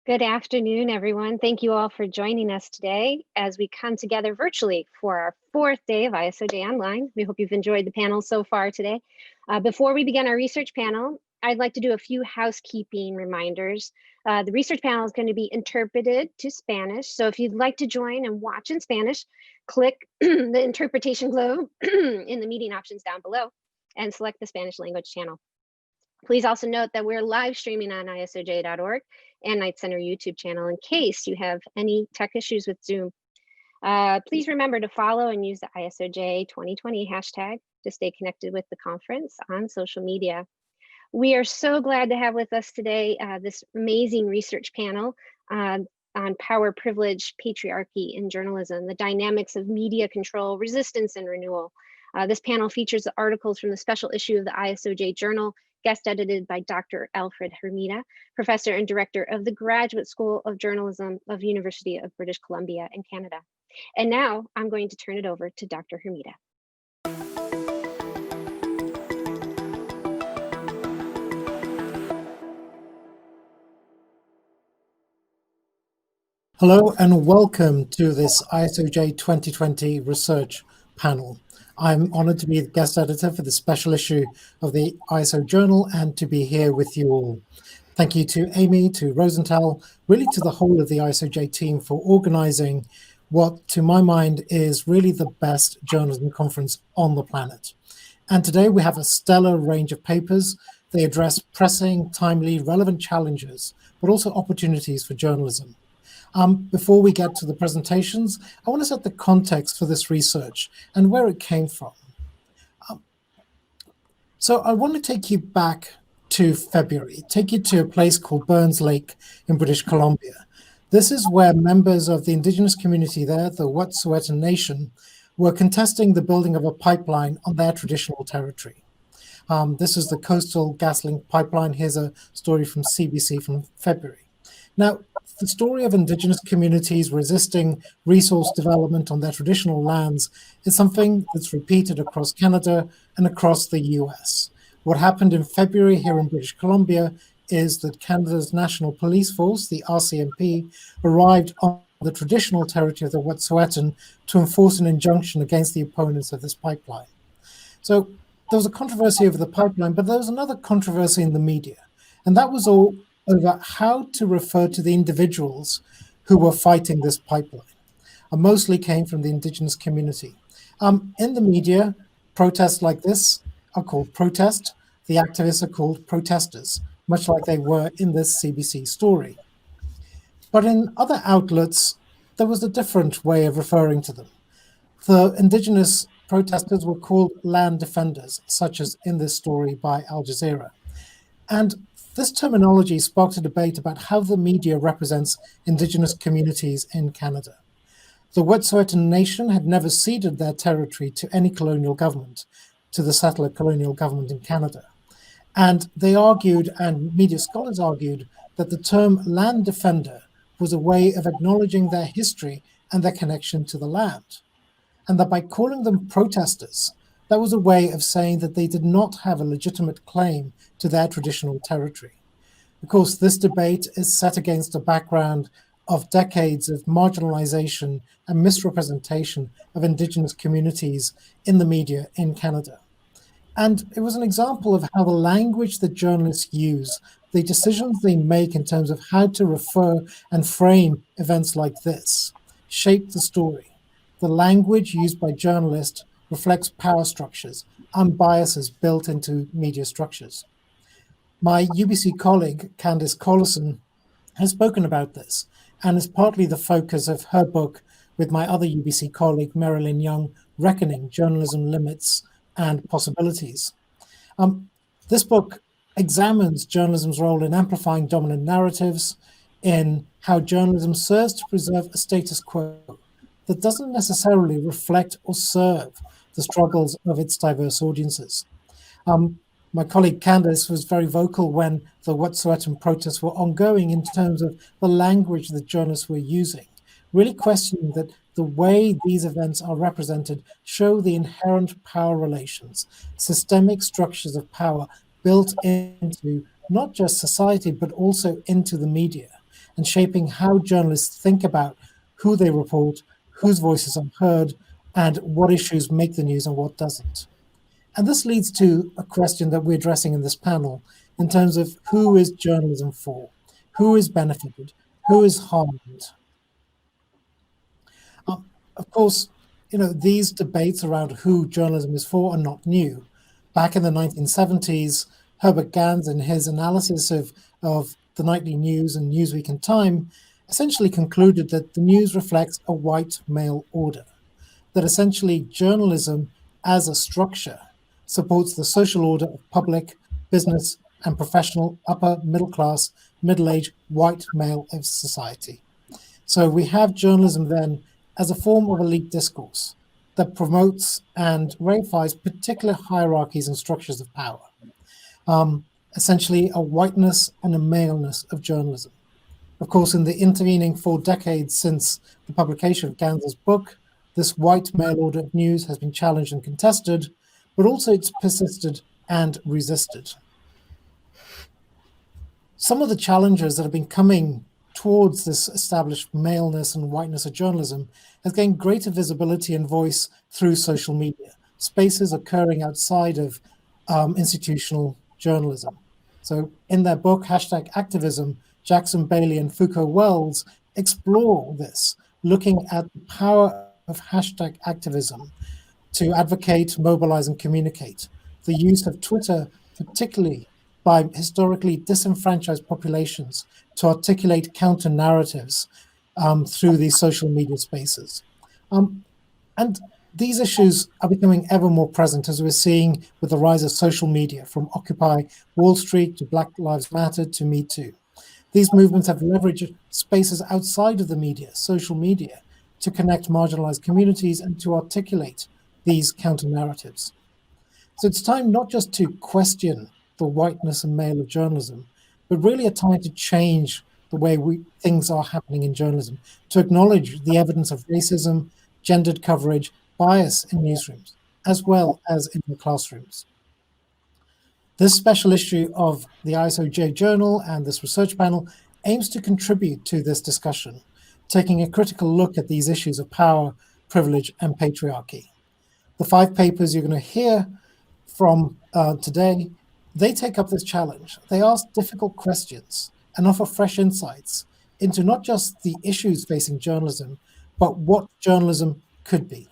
Good afternoon, everyone. Thank you all for joining us today as we come together virtually for our fourth day of ISOJ Online. We hope you've enjoyed the panel so far today. Before we begin our research panel, I'd like to do a few housekeeping reminders. The research panel is going to be interpreted to Spanish. So if you'd like to join and watch in Spanish, click the interpretation globe in the meeting options down below and select the Spanish language channel. Please also note that we're live streaming on isoj.org and Knight Center YouTube channel in case you have any tech issues with Zoom. Please remember to follow and use the ISOJ 2020 hashtag to stay connected with the conference on social media. We are so glad to have with us today this amazing research panel on power, privilege, patriarchy in journalism, the dynamics of media control, resistance, and renewal. This panel features the articles from the special issue of the ISOJ Journal, guest edited by Dr. Alfred Hermida, professor and director of the Graduate School of Journalism of University of British Columbia in Canada. And now I'm going to turn it over to Dr. Hermida. Hello and welcome to this ISOJ 2020 research panel. I'm honored to be the guest editor for the special issue of the ISO Journal and to be here with you all. Thank you to Amy, to Rosenthal, really to the whole of the ISOJ team for organizing what, to my mind, is really the best journalism conference on the planet. And today we have a stellar range of papers. They address pressing, timely, relevant challenges, but also opportunities for journalism. Before we get to the presentations, I want to set the context for this research and where it came from. So I want to take you back to February, take you to a place called Burns Lake in British Columbia. This is where members of the indigenous community there, the Wet'suwet'en Nation, were contesting the building of a pipeline on their traditional territory. This is the Coastal GasLink pipeline. Here's a story from CBC from February. Now, the story of indigenous communities resisting resource development on their traditional lands is something that's repeated across Canada and across the US. What happened in February here in British Columbia is that Canada's National Police Force, the RCMP, arrived on the traditional territory of the Wet'suwet'en to enforce an injunction against the opponents of this pipeline. So there was a controversy over the pipeline, but there was another controversy in the media, and that was all over how to refer to the individuals who were fighting this pipeline, and mostly came from the indigenous community. In the media, protests like this are called protest. The activists are called protesters, much like they were in this CBC story. But in other outlets, there was a different way of referring to them. The indigenous protesters were called land defenders, such as in this story by Al Jazeera. And this terminology sparked a debate about how the media represents indigenous communities in Canada. The Wet'suwet'en Nation had never ceded their territory to any colonial government, to the settler colonial government in Canada. And they argued, and media scholars argued, that the term land defender was a way of acknowledging their history and their connection to the land. And that by calling them protesters, that was a way of saying that they did not have a legitimate claim to their traditional territory. Of course, this debate is set against a background of decades of marginalization and misrepresentation of indigenous communities in the media in Canada. And it was an example of how the language that journalists use, the decisions they make in terms of how to refer and frame events like this, shape the story. The language used by journalists reflects power structures and biases built into media structures. My UBC colleague, Candice Collison, has spoken about this and is partly the focus of her book with my other UBC colleague, Marilyn Young, Reckoning, Journalism Limits and Possibilities. This book examines journalism's role in amplifying dominant narratives, in how journalism serves to preserve a status quo that doesn't necessarily reflect or serve the struggles of its diverse audiences. My colleague Candice was very vocal when the Wet'suwet'en protests were ongoing in terms of the language that journalists were using, really questioning that the way these events are represented show the inherent power relations, systemic structures of power built into not just society, but also into the media, and shaping how journalists think about who they report, whose voices are heard, and what issues make the news and what doesn't. And this leads to a question that we're addressing in this panel in terms of who is journalism for, who is benefited, who is harmed. Of course, these debates around who journalism is for are not new. Back in the 1970s, Herbert Gans, in his analysis of the nightly news and Newsweek and Time, essentially concluded that the news reflects a white male order, that essentially journalism as a structure supports the social order of public, business, and professional upper middle class, middle-aged white male of society. So we have journalism then as a form of elite discourse that promotes and reifies particular hierarchies and structures of power. Essentially a whiteness and a maleness of journalism. Of course, in the intervening 4 decades since the publication of Gans's book, this white male order of news has been challenged and contested, but also it's persisted and resisted. Some of the challenges that have been coming towards this established maleness and whiteness of journalism has gained greater visibility and voice through social media, spaces occurring outside of institutional journalism. So in their book, #Activism, Jackson Bailey and Foucault Wells explore this, looking at the power of #activism to advocate, mobilize, and communicate. The use of Twitter, particularly by historically disenfranchised populations, to articulate counter narratives through these social media spaces. And these issues are becoming ever more present, as we're seeing with the rise of social media, from Occupy Wall Street to Black Lives Matter to Mitú. These movements have leveraged spaces outside of the media, social media, to connect marginalized communities and to articulate these counter narratives. So it's time not just to question the whiteness and male of journalism, but really a time to change the way things are happening in journalism, to acknowledge the evidence of racism, gendered coverage, bias in newsrooms, as well as in the classrooms. This special issue of the ISOJ Journal and this research panel aims to contribute to this discussion, taking a critical look at these issues of power, privilege, and patriarchy. The 5 papers you're going to hear from today, they take up this challenge. They ask difficult questions and offer fresh insights into not just the issues facing journalism, but what journalism could be.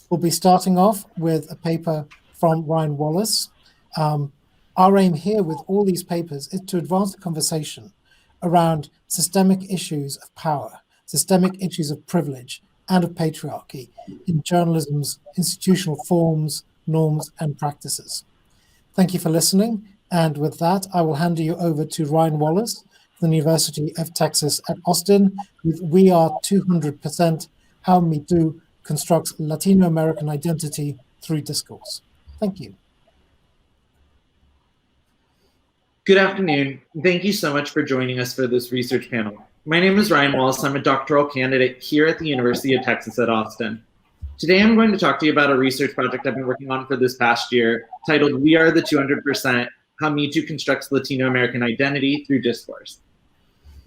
We'll be starting off with a paper from Ryan Wallace. Our aim here with all these papers is to advance the conversation around systemic issues of power, systemic issues of privilege and of patriarchy in journalism's institutional forms, norms, and practices. Thank you for listening. And with that, I will hand you over to Ryan Wallace, from the University of Texas at Austin, with We Are 200%, How Mitú Constructs Latino American Identity Through Discourse. Thank you. Good afternoon. Thank you so much for joining us for this research panel. My name is Ryan Wallace. I'm a doctoral candidate here at the University of Texas at Austin. Today, I'm going to talk to you about a research project I've been working on for this past year titled We Are the 200%, How Mitú Constructs Latino American Identity Through Discourse.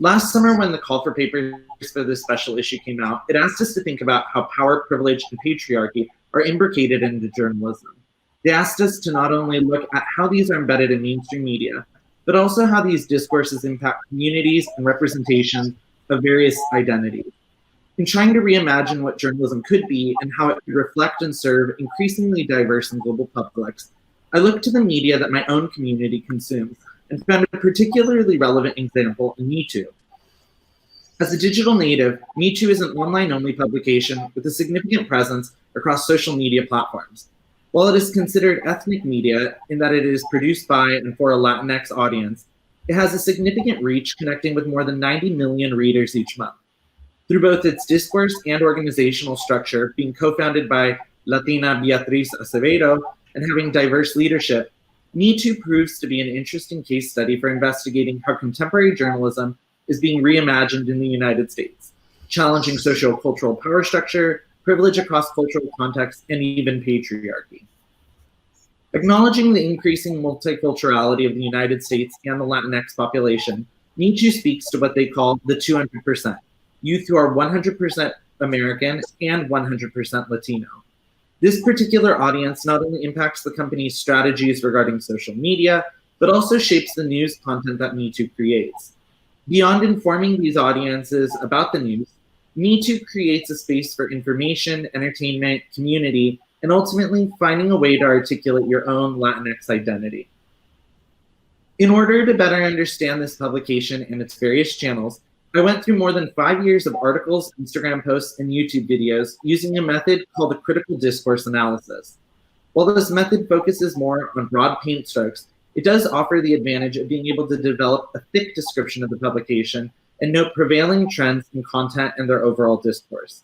Last summer, when the call for papers for this special issue came out, it asked us to think about how power, privilege, and patriarchy are imbricated into journalism. They asked us to not only look at how these are embedded in mainstream media, but also how these discourses impact communities and representation of various identities. In trying to reimagine what journalism could be and how it could reflect and serve increasingly diverse and global publics, I looked to the media that my own community consumes and found a particularly relevant example in Mitú. As a digital native, Mitú is an online-only publication with a significant presence across social media platforms. While it is considered ethnic media in that it is produced by and for a Latinx audience, it has a significant reach, connecting with more than 90 million readers each month. Through both its discourse and organizational structure, being co-founded by Latina Beatriz Acevedo and having diverse leadership, Mitú proves to be an interesting case study for investigating how contemporary journalism is being reimagined in the United States, challenging socio-cultural power structure, privilege across cultural contexts, and even patriarchy. Acknowledging the increasing multiculturality of the United States and the Latinx population, Mitú speaks to what they call the 200%, youth who are 100% American and 100% Latino. This particular audience not only impacts the company's strategies regarding social media, but also shapes the news content that Mitú creates. Beyond informing these audiences about the news, Mitú creates a space for information, entertainment, community, and ultimately finding a way to articulate your own Latinx identity. In order to better understand this publication and its various channels, I went through more than 5 years of articles, Instagram posts, and YouTube videos using a method called a critical discourse analysis. While this method focuses more on broad paint strokes, it does offer the advantage of being able to develop a thick description of the publication and note prevailing trends in content and their overall discourse.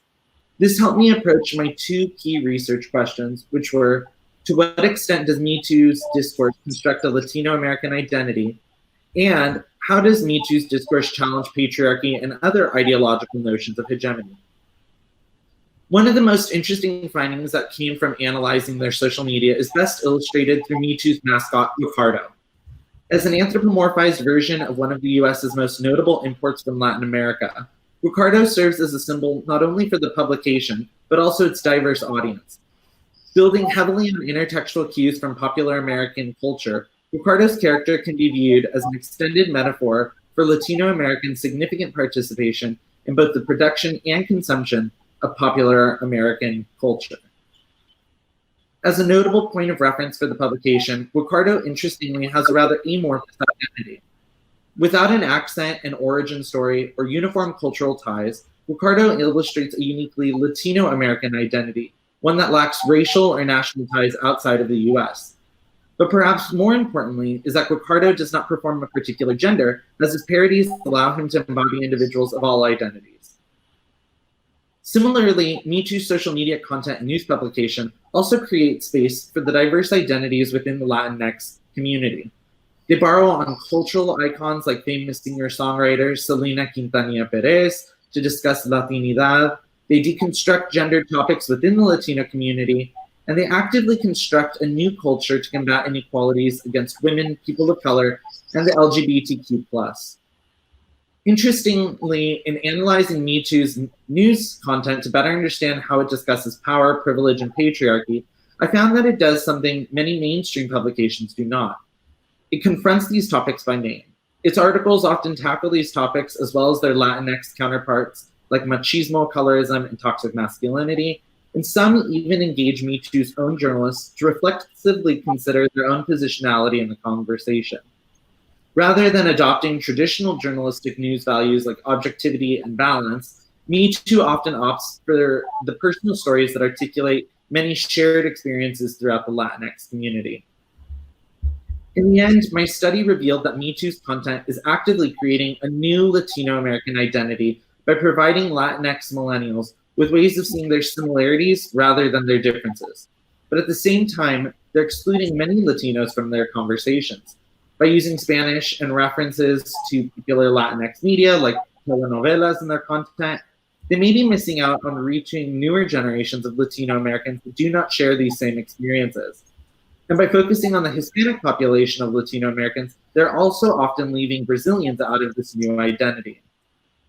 This helped me approach my 2 key research questions, which were, to what extent does Mitú's discourse construct a Latino American identity? And how does Mitú's discourse challenge patriarchy and other ideological notions of hegemony? One of the most interesting findings that came from analyzing their social media is best illustrated through Mitú's mascot, Ricardo. As an anthropomorphized version of one of the US's most notable imports from Latin America, Ricardo serves as a symbol not only for the publication, but also its diverse audience. Building heavily on intertextual cues from popular American culture, Ricardo's character can be viewed as an extended metaphor for Latino American significant participation in both the production and consumption of popular American culture. As a notable point of reference for the publication, Ricardo interestingly has a rather amorphous identity. Without an accent, an origin story, or uniform cultural ties, Ricardo illustrates a uniquely Latino American identity, one that lacks racial or national ties outside of the US. But perhaps more importantly is that Ricardo does not perform a particular gender, as his parodies allow him to embody individuals of all identities. Similarly, Mitú's social media content and news publication also create space for the diverse identities within the Latinx community. They borrow on cultural icons like famous singer-songwriter Selena Quintanilla Perez to discuss Latinidad. They deconstruct gendered topics within the Latino community, and they actively construct a new culture to combat inequalities against women, people of color, and the LGBTQ+. Interestingly, in analyzing Mitú's news content to better understand how it discusses power, privilege, and patriarchy, I found that it does something many mainstream publications do not. It confronts these topics by name. Its articles often tackle these topics as well as their Latinx counterparts like machismo, colorism, and toxic masculinity, and some even engage Mitú's own journalists to reflexively consider their own positionality in the conversation. Rather than adopting traditional journalistic news values like objectivity and balance, Mitú often opts for the personal stories that articulate many shared experiences throughout the Latinx community. In the end, my study revealed that Mitú's content is actively creating a new Latino American identity by providing Latinx millennials with ways of seeing their similarities rather than their differences. But at the same time, they're excluding many Latinos from their conversations. By using Spanish and references to popular Latinx media like telenovelas in their content, they may be missing out on reaching newer generations of Latino Americans who do not share these same experiences. And by focusing on the Hispanic population of Latino Americans, they're also often leaving Brazilians out of this new identity.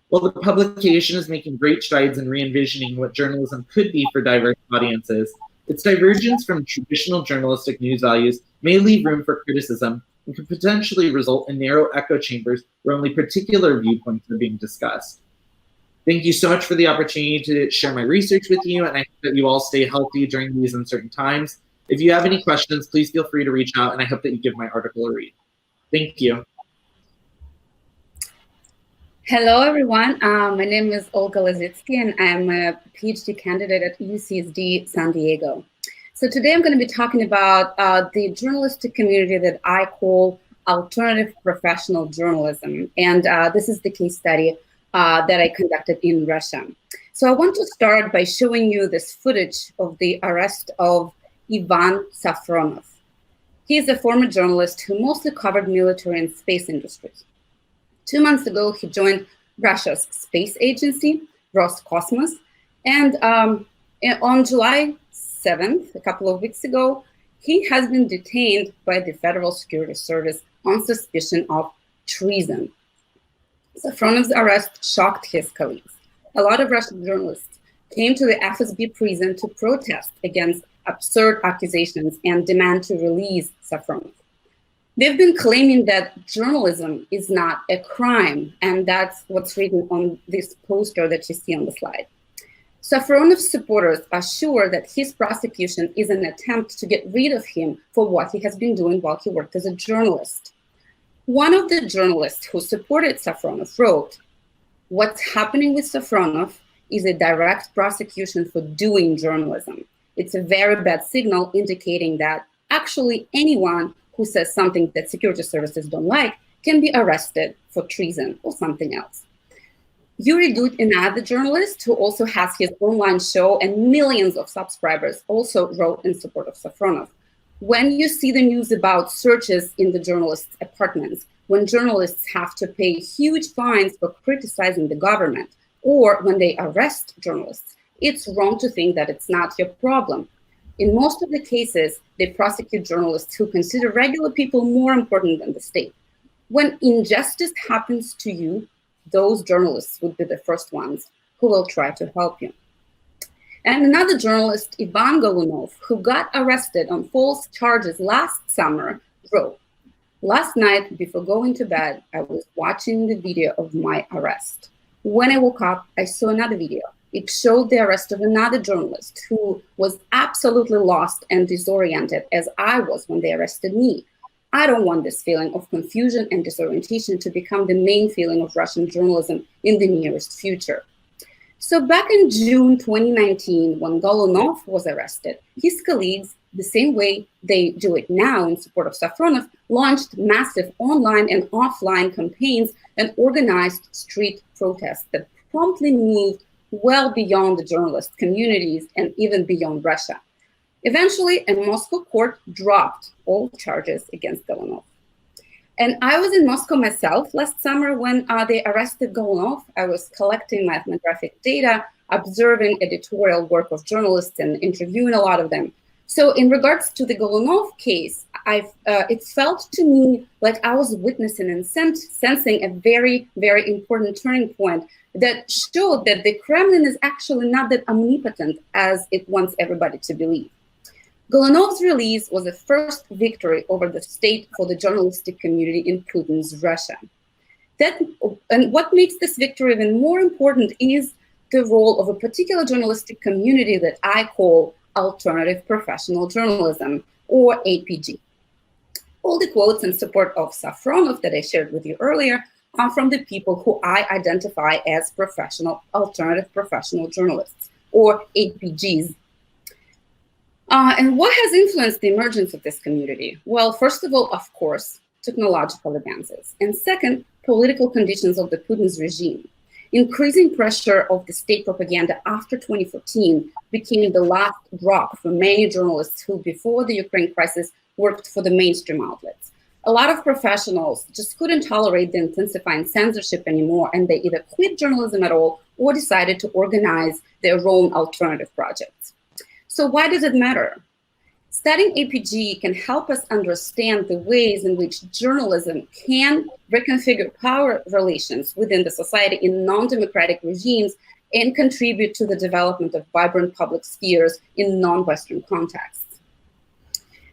While the publication is making great strides in re-envisioning what journalism could be for diverse audiences, its divergence from traditional journalistic news values may leave room for criticism and could potentially result in narrow echo chambers where only particular viewpoints are being discussed. Thank you so much for the opportunity to share my research with you, and I hope that you all stay healthy during these uncertain times. If you have any questions, please feel free to reach out, and I hope that you give my article a read. Thank you. Hello, everyone. My name is Olga Lazitski, and I'm a PhD candidate at UCSD San Diego. So today I'm going to be talking about the journalistic community that I call alternative professional journalism. And this is the case study that I conducted in Russia. So I want to start by showing you this footage of the arrest of Ivan Safronov. He is a former journalist who mostly covered military and space industries. 2 months ago, he joined Russia's space agency, Roscosmos, and on July 7th, a couple of weeks ago, he has been detained by the Federal Security Service on suspicion of treason. Safronov's arrest shocked his colleagues. A lot of Russian journalists came to the FSB prison to protest against absurd accusations and demand to release Safronov. They've been claiming that journalism is not a crime, and that's what's written on this poster that you see on the slide. Safronov's supporters are sure that his prosecution is an attempt to get rid of him for what he has been doing while he worked as a journalist. One of the journalists who supported Safronov wrote, "What's happening with Safronov is a direct prosecution for doing journalism. It's a very bad signal indicating that actually anyone who says something that security services don't like can be arrested for treason or something else." Yuri Dud, another journalist who also has his online show and millions of subscribers, also wrote in support of Safronov. When you see the news about searches in the journalists' apartments, when journalists have to pay huge fines for criticizing the government, or when they arrest journalists, it's wrong to think that it's not your problem. In most of the cases, they prosecute journalists who consider regular people more important than the state. When injustice happens to you, those journalists would be the first ones who will try to help you. And another journalist, Ivan Golunov, who got arrested on false charges last summer, wrote, "Last night, before going to bed, I was watching the video of my arrest. When I woke up, I saw another video. It showed the arrest of another journalist who was absolutely lost and disoriented as I was when they arrested me. I don't want this feeling of confusion and disorientation to become the main feeling of Russian journalism in the nearest future." So back in June 2019, when Golunov was arrested, his colleagues, the same way they do it now in support of Safronov, launched massive online and offline campaigns and organized street protests that promptly moved well beyond the journalist communities and even beyond Russia. Eventually, a Moscow court dropped all charges against Golunov. And I was in Moscow myself last summer when they arrested Golunov. I was collecting my ethnographic data, observing editorial work of journalists and interviewing a lot of them. So in regards to the Golunov case, it felt to me like I was witnessing and sensing a very, very important turning point that showed that the Kremlin is actually not that omnipotent as it wants everybody to believe. Golunov's release was the first victory over the state for the journalistic community in Putin's Russia. And what makes this victory even more important is the role of a particular journalistic community that I call alternative professional journalism, or APG. All the quotes in support of Safronov that I shared with you earlier are from the people who I identify as alternative professional journalists, or APGs. And what has influenced the emergence of this community? Well, first of all, of course, technological advances. And second, political conditions of the Putin's regime. Increasing pressure of the state propaganda after 2014 became the last drop for many journalists who, before the Ukraine crisis, worked for the mainstream outlets. A lot of professionals just couldn't tolerate the intensifying censorship anymore, and they either quit journalism at all or decided to organize their own alternative projects. So why does it matter? Studying APG can help us understand the ways in which journalism can reconfigure power relations within the society in non-democratic regimes and contribute to the development of vibrant public spheres in non-Western contexts.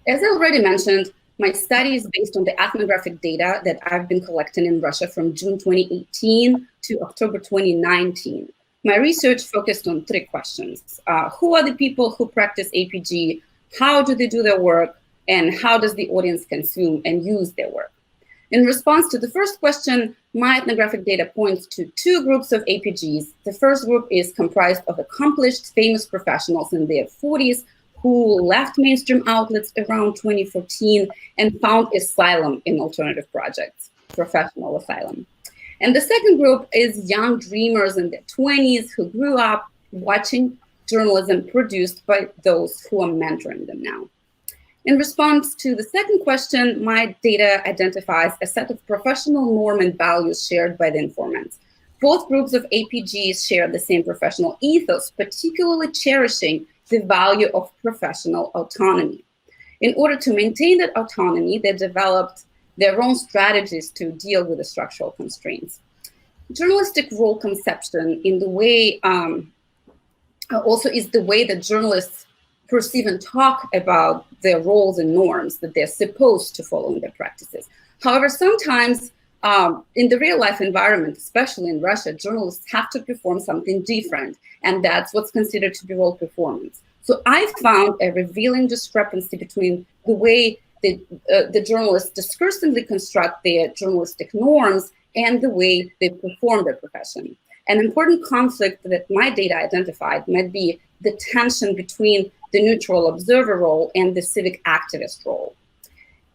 As I already mentioned, my study is based on the ethnographic data that I've been collecting in Russia from June 2018 to October 2019. My research focused on three questions. Who are the people who practice APG? How do they do their work? And how does the audience consume and use their work? In response to the first question, my ethnographic data points to two groups of APGs. The first group is comprised of accomplished, famous professionals in their 40s who left mainstream outlets around 2014 and found asylum in alternative projects, professional asylum. And the second group is young dreamers in their 20s who grew up watching journalism produced by those who are mentoring them now. In response to the second question, my data identifies a set of professional norms and values shared by the informants. Both groups of APGs share the same professional ethos, particularly cherishing the value of professional autonomy. In order to maintain that autonomy, they developed their own strategies to deal with the structural constraints. journalistic role conception in the way also is the way that journalists perceive and talk about their roles and norms that they're supposed to follow in their practices. However, sometimes in the real life environment, especially in Russia, journalists have to perform something different, and that's what's considered to be role performance. So I found a revealing discrepancy between the way the journalists discursively construct their journalistic norms and the way they perform their profession. An important conflict that my data identified might be the tension between the neutral observer role and the civic activist role.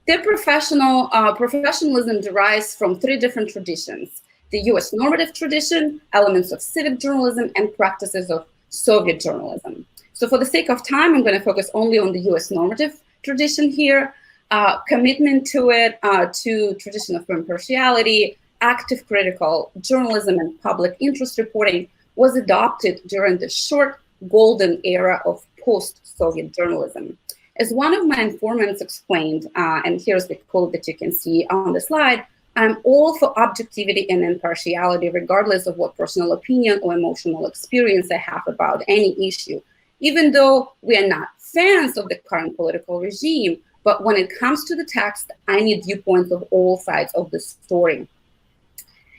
Their professionalism derives from three different traditions: the US normative tradition, elements of civic journalism, and practices of Soviet journalism. So for the sake of time, I'm going to focus only on the US normative tradition here. Commitment to it, to tradition of impartiality, active critical journalism, and public interest reporting was adopted during the short golden era of post-Soviet journalism. As one of my informants explained, and here's the quote that you can see on the slide, "I'm all for objectivity and impartiality, regardless of what personal opinion or emotional experience I have about any issue, even though we are not fans of the current political regime. But when it comes to the text, I need viewpoints of all sides of the story."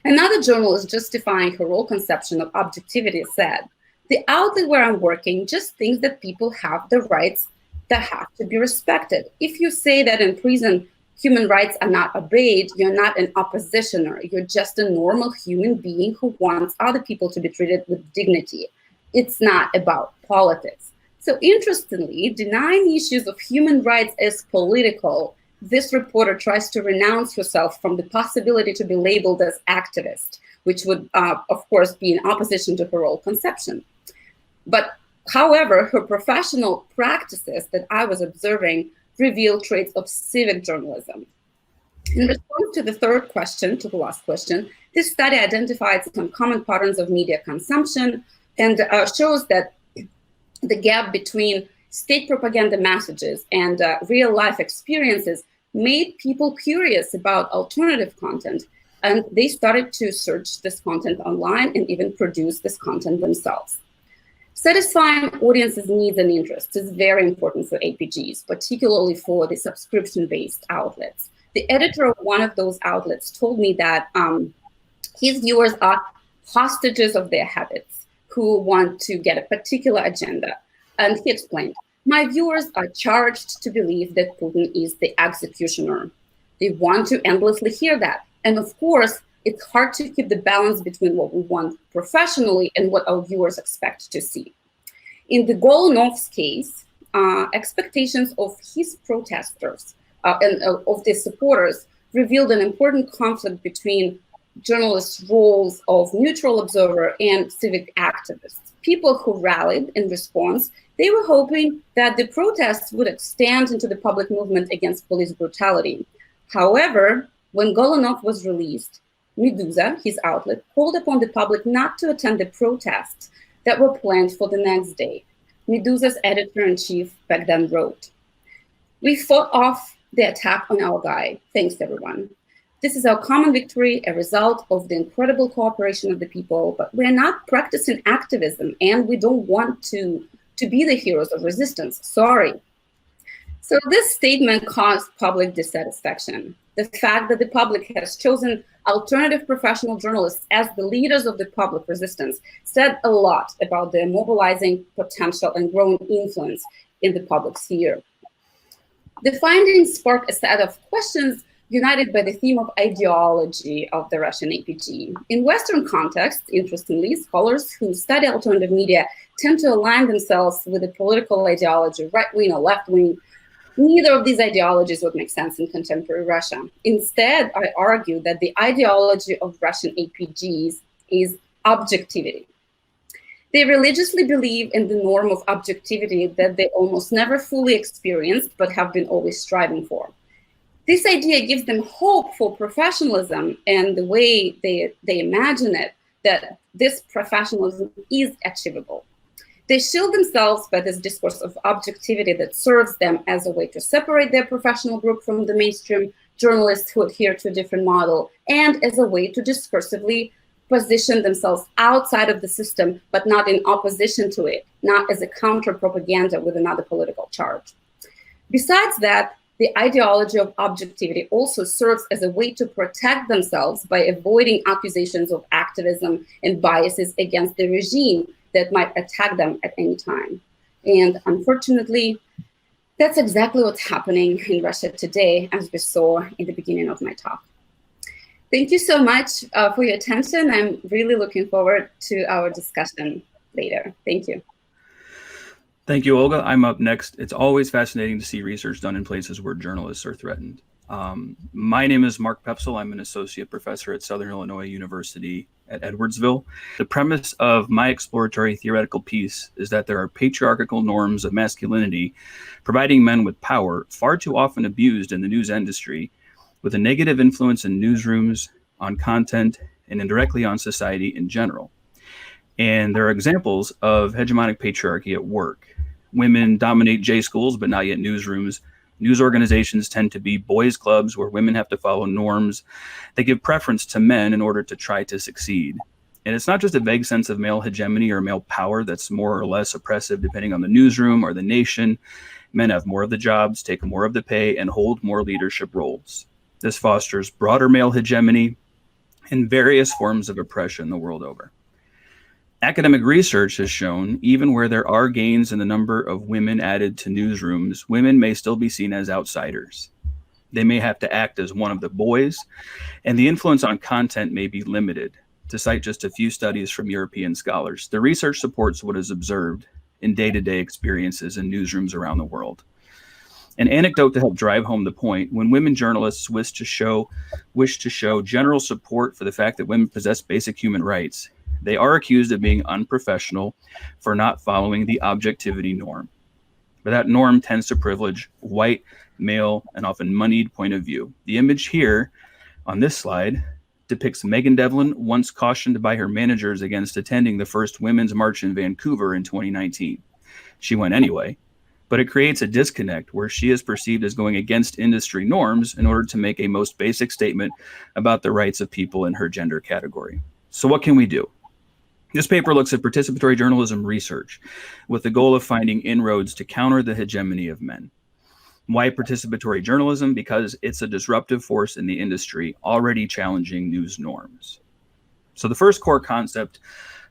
Another journalist justifying her role conception of objectivity said, "The outlet where I'm working just thinks that people have the rights that have to be respected. If you say that in prison human rights are not obeyed, you're not an oppositioner. You're just a normal human being who wants other people to be treated with dignity. It's not about politics." So interestingly, denying issues of human rights as political, this reporter tries to renounce herself from the possibility to be labeled as activist, which would, of course, be in opposition to her role conception. But however, her professional practices that I was observing reveal traits of civic journalism. In response to the third question, to the last question, this study identified some common patterns of media consumption and shows that the gap between state propaganda messages and real-life experiences made people curious about alternative content, and they started to search this content online and even produce this content themselves. Satisfying audiences' needs and interests is very important for APGs, particularly for the subscription-based outlets. The editor of one of those outlets told me that his viewers are hostages of their habits who want to get a particular agenda. And he explained, "My viewers are charged to believe that Putin is the executioner. They want to endlessly hear that. And of course, it's hard to keep the balance between what we want professionally and what our viewers expect to see." In the Golunov's case, expectations of his protesters and of the supporters revealed an important conflict between journalists' roles of neutral observer and civic activists. People who rallied in response, they were hoping that the protests would extend into the public movement against police brutality. However, when Golunov was released, Meduza, his outlet, called upon the public not to attend the protests that were planned for the next day. Meduza's editor-in-chief back then wrote, "We fought off the attack on our guy. Thanks, everyone. This is our common victory, a result of the incredible cooperation of the people, but we're not practicing activism and we don't want to be the heroes of resistance. Sorry." So this statement caused public dissatisfaction. The fact that the public has chosen alternative professional journalists as the leaders of the public resistance said a lot about their mobilizing potential and growing influence in the public sphere. The findings sparked a set of questions united by the theme of ideology of the Russian APG. In Western contexts, interestingly, scholars who study alternative media tend to align themselves with a political ideology, right-wing or left-wing. Neither of these ideologies would make sense in contemporary Russia. Instead, I argue that the ideology of Russian APGs is objectivity. They religiously believe in the norm of objectivity that they almost never fully experienced, but have been always striving for. This idea gives them hope for professionalism and the way they imagine it, that this professionalism is achievable. They shield themselves by this discourse of objectivity that serves them as a way to separate their professional group from the mainstream journalists who adhere to a different model, and as a way to discursively position themselves outside of the system, but not in opposition to it, not as a counter propaganda with another political charge. Besides that, the ideology of objectivity also serves as a way to protect themselves by avoiding accusations of activism and biases against the regime that might attack them at any time. And unfortunately, that's exactly what's happening in Russia today, as we saw in the beginning of my talk. Thank you so much for your attention. I'm really looking forward to our discussion later. Thank you. Thank you, Olga. I'm up next. It's always fascinating to see research done in places where journalists are threatened. My name is Mark Poepsel. I'm an associate professor at Southern Illinois University at Edwardsville. The premise of my exploratory theoretical piece is that there are patriarchal norms of masculinity providing men with power, far too often abused in the news industry, with a negative influence in newsrooms, on content, and indirectly on society in general. And there are examples of hegemonic patriarchy at work. Women dominate J schools, but not yet newsrooms. News organizations tend to be boys' clubs where women have to follow norms that give preference to men in order to try to succeed. And it's not just a vague sense of male hegemony or male power that's more or less oppressive depending on the newsroom or the nation. Men have more of the jobs, take more of the pay, and hold more leadership roles. This fosters broader male hegemony and various forms of oppression the world over. Academic research has shown even where there are gains in the number of women added to newsrooms, women may still be seen as outsiders. They may have to act as one of the boys, and the influence on content may be limited. To cite just a few studies from European scholars, the research supports what is observed in day-to-day experiences in newsrooms around the world. An anecdote to help drive home the point: when women journalists wish to show general support for the fact that women possess basic human rights, they are accused of being unprofessional for not following the objectivity norm. But that norm tends to privilege white, male, and often moneyed point of view. The image here on this slide depicts Megan Devlin once cautioned by her managers against attending the first Women's March in Vancouver in 2019. She went anyway, but it creates a disconnect where she is perceived as going against industry norms in order to make a most basic statement about the rights of people in her gender category. So what can we do? This paper looks at participatory journalism research with the goal of finding inroads to counter the hegemony of men. Why participatory journalism? Because it's a disruptive force in the industry, already challenging news norms. So the first core concept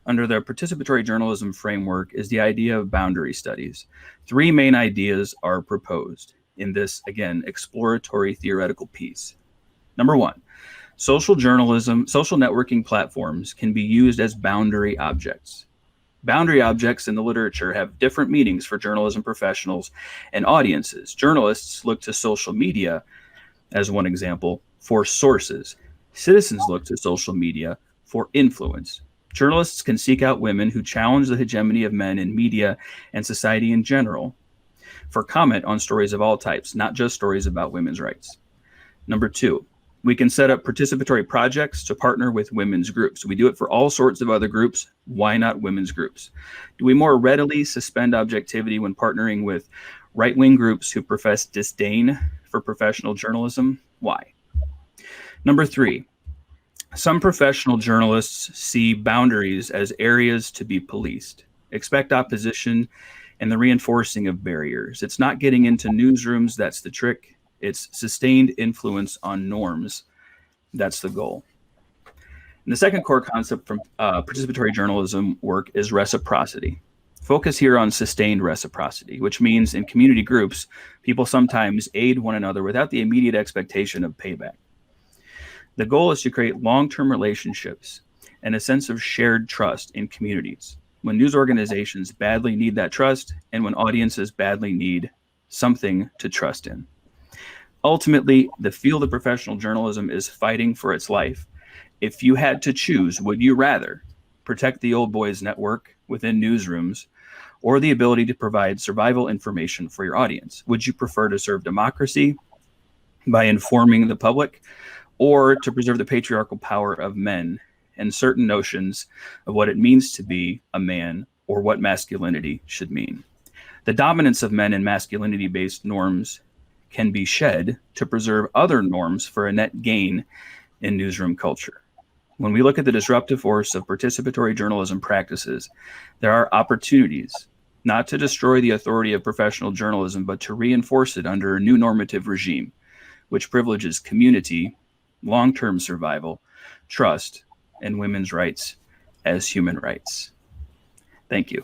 under the participatory journalism framework is the idea of boundary studies. Three main ideas are proposed in this, again, exploratory theoretical piece. Number one, social journalism, social networking platforms can be used as boundary objects. Boundary objects in the literature have different meanings for journalism professionals and audiences. Journalists look to social media, as one example, for sources. Citizens look to social media for influence. Journalists can seek out women who challenge the hegemony of men in media and society in general for comment on stories of all types, not just stories about women's rights. Number two, we can set up participatory projects to partner with women's groups. We do it for all sorts of other groups. Why not women's groups? Do we more readily suspend objectivity when partnering with right-wing groups who profess disdain for professional journalism? Why? Number three, some professional journalists see boundaries as areas to be policed, expect opposition and the reinforcing of barriers. It's not getting into newsrooms, that's the trick. It's sustained influence on norms. That's the goal. And the second core concept from participatory journalism work is reciprocity. Focus here on sustained reciprocity, which means in community groups, people sometimes aid one another without the immediate expectation of payback. The goal is to create long-term relationships and a sense of shared trust in communities when news organizations badly need that trust and when audiences badly need something to trust in. Ultimately, the field of professional journalism is fighting for its life. If you had to choose, would you rather protect the old boys network within newsrooms or the ability to provide survival information for your audience? Would you prefer to serve democracy by informing the public or to preserve the patriarchal power of men and certain notions of what it means to be a man or what masculinity should mean? The dominance of men in masculinity-based norms can be shed to preserve other norms for a net gain in newsroom culture. When we look at the disruptive force of participatory journalism practices, there are opportunities not to destroy the authority of professional journalism, but to reinforce it under a new normative regime, which privileges community, long-term survival, trust, and women's rights as human rights. Thank you.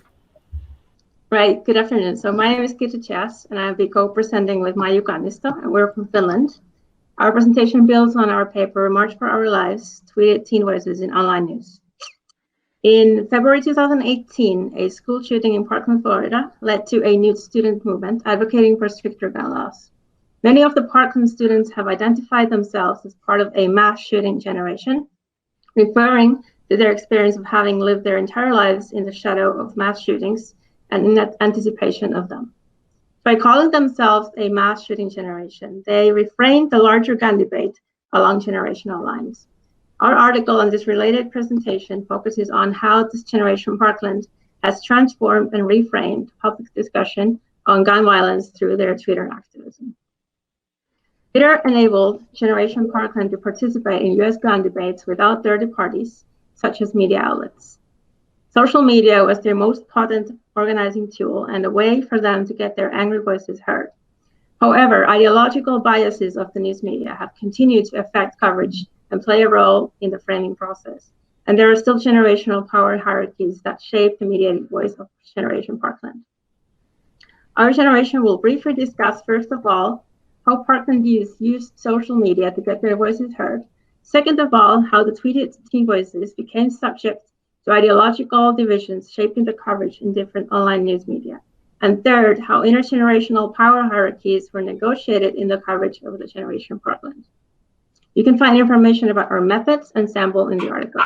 Right, good afternoon. So my name is Kirsi Cheas, and I'll be co-presenting with Maiju Kannisto, and we're from Finland. Our presentation builds on our paper, March for Our Lives, Tweeted Teen Voices in Online News. In February 2018, a school shooting in Parkland, Florida, led to a new student movement advocating for stricter gun laws. Many of the Parkland students have identified themselves as part of a mass shooting generation, referring to their experience of having lived their entire lives in the shadow of mass shootings and in anticipation of them. By calling themselves a mass shooting generation, they reframed the larger gun debate along generational lines. Our article on this related presentation focuses on how this generation Parkland has transformed and reframed public discussion on gun violence through their Twitter activism. Twitter enabled Generation Parkland to participate in US gun debates without third parties, such as media outlets. Social media was their most potent organizing tool and a way for them to get their angry voices heard. However, ideological biases of the news media have continued to affect coverage and play a role in the framing process. And there are still generational power hierarchies that shape the mediated voice of Generation Parkland. Our generation will briefly discuss, first of all, how Parkland youth used social media to get their voices heard. Second of all, how the tweeted teen voices became subject to ideological divisions shaping the coverage in different online news media. And third, how intergenerational power hierarchies were negotiated in the coverage of the Generation Parkland. You can find information about our methods and sample in the article.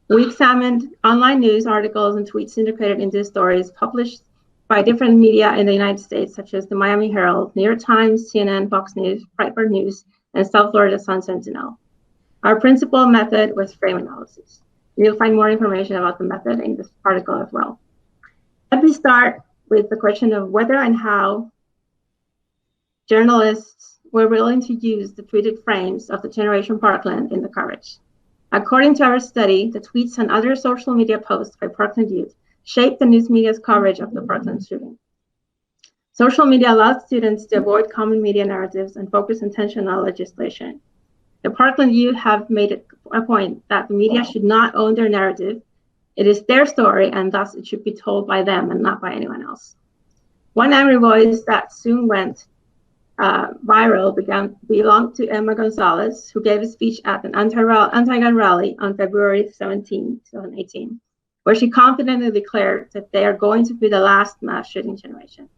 We examined online news articles and tweets syndicated into stories published by different media in the United States, such as the Miami Herald, New York Times, CNN, Fox News, Breitbart News, and South Florida Sun Sentinel. Our principal method was frame analysis. You'll find more information about the method in this article as well. Let me start with the question of whether and how journalists were willing to use the tweeted frames of the Generation Parkland in the coverage. According to our study, the tweets and other social media posts by Parkland youth shaped the news media's coverage of the Parkland shooting. Social media allowed students to avoid common media narratives and focus attention on legislation. The Parkland youth have made it a point that the media should not own their narrative. It is their story, and thus it should be told by them and not by anyone else. One angry voice that soon went viral belonged to Emma Gonzalez, who gave a speech at an anti-gun rally on February 17, 2018, where she confidently declared that they are going to be the last mass shooting generation.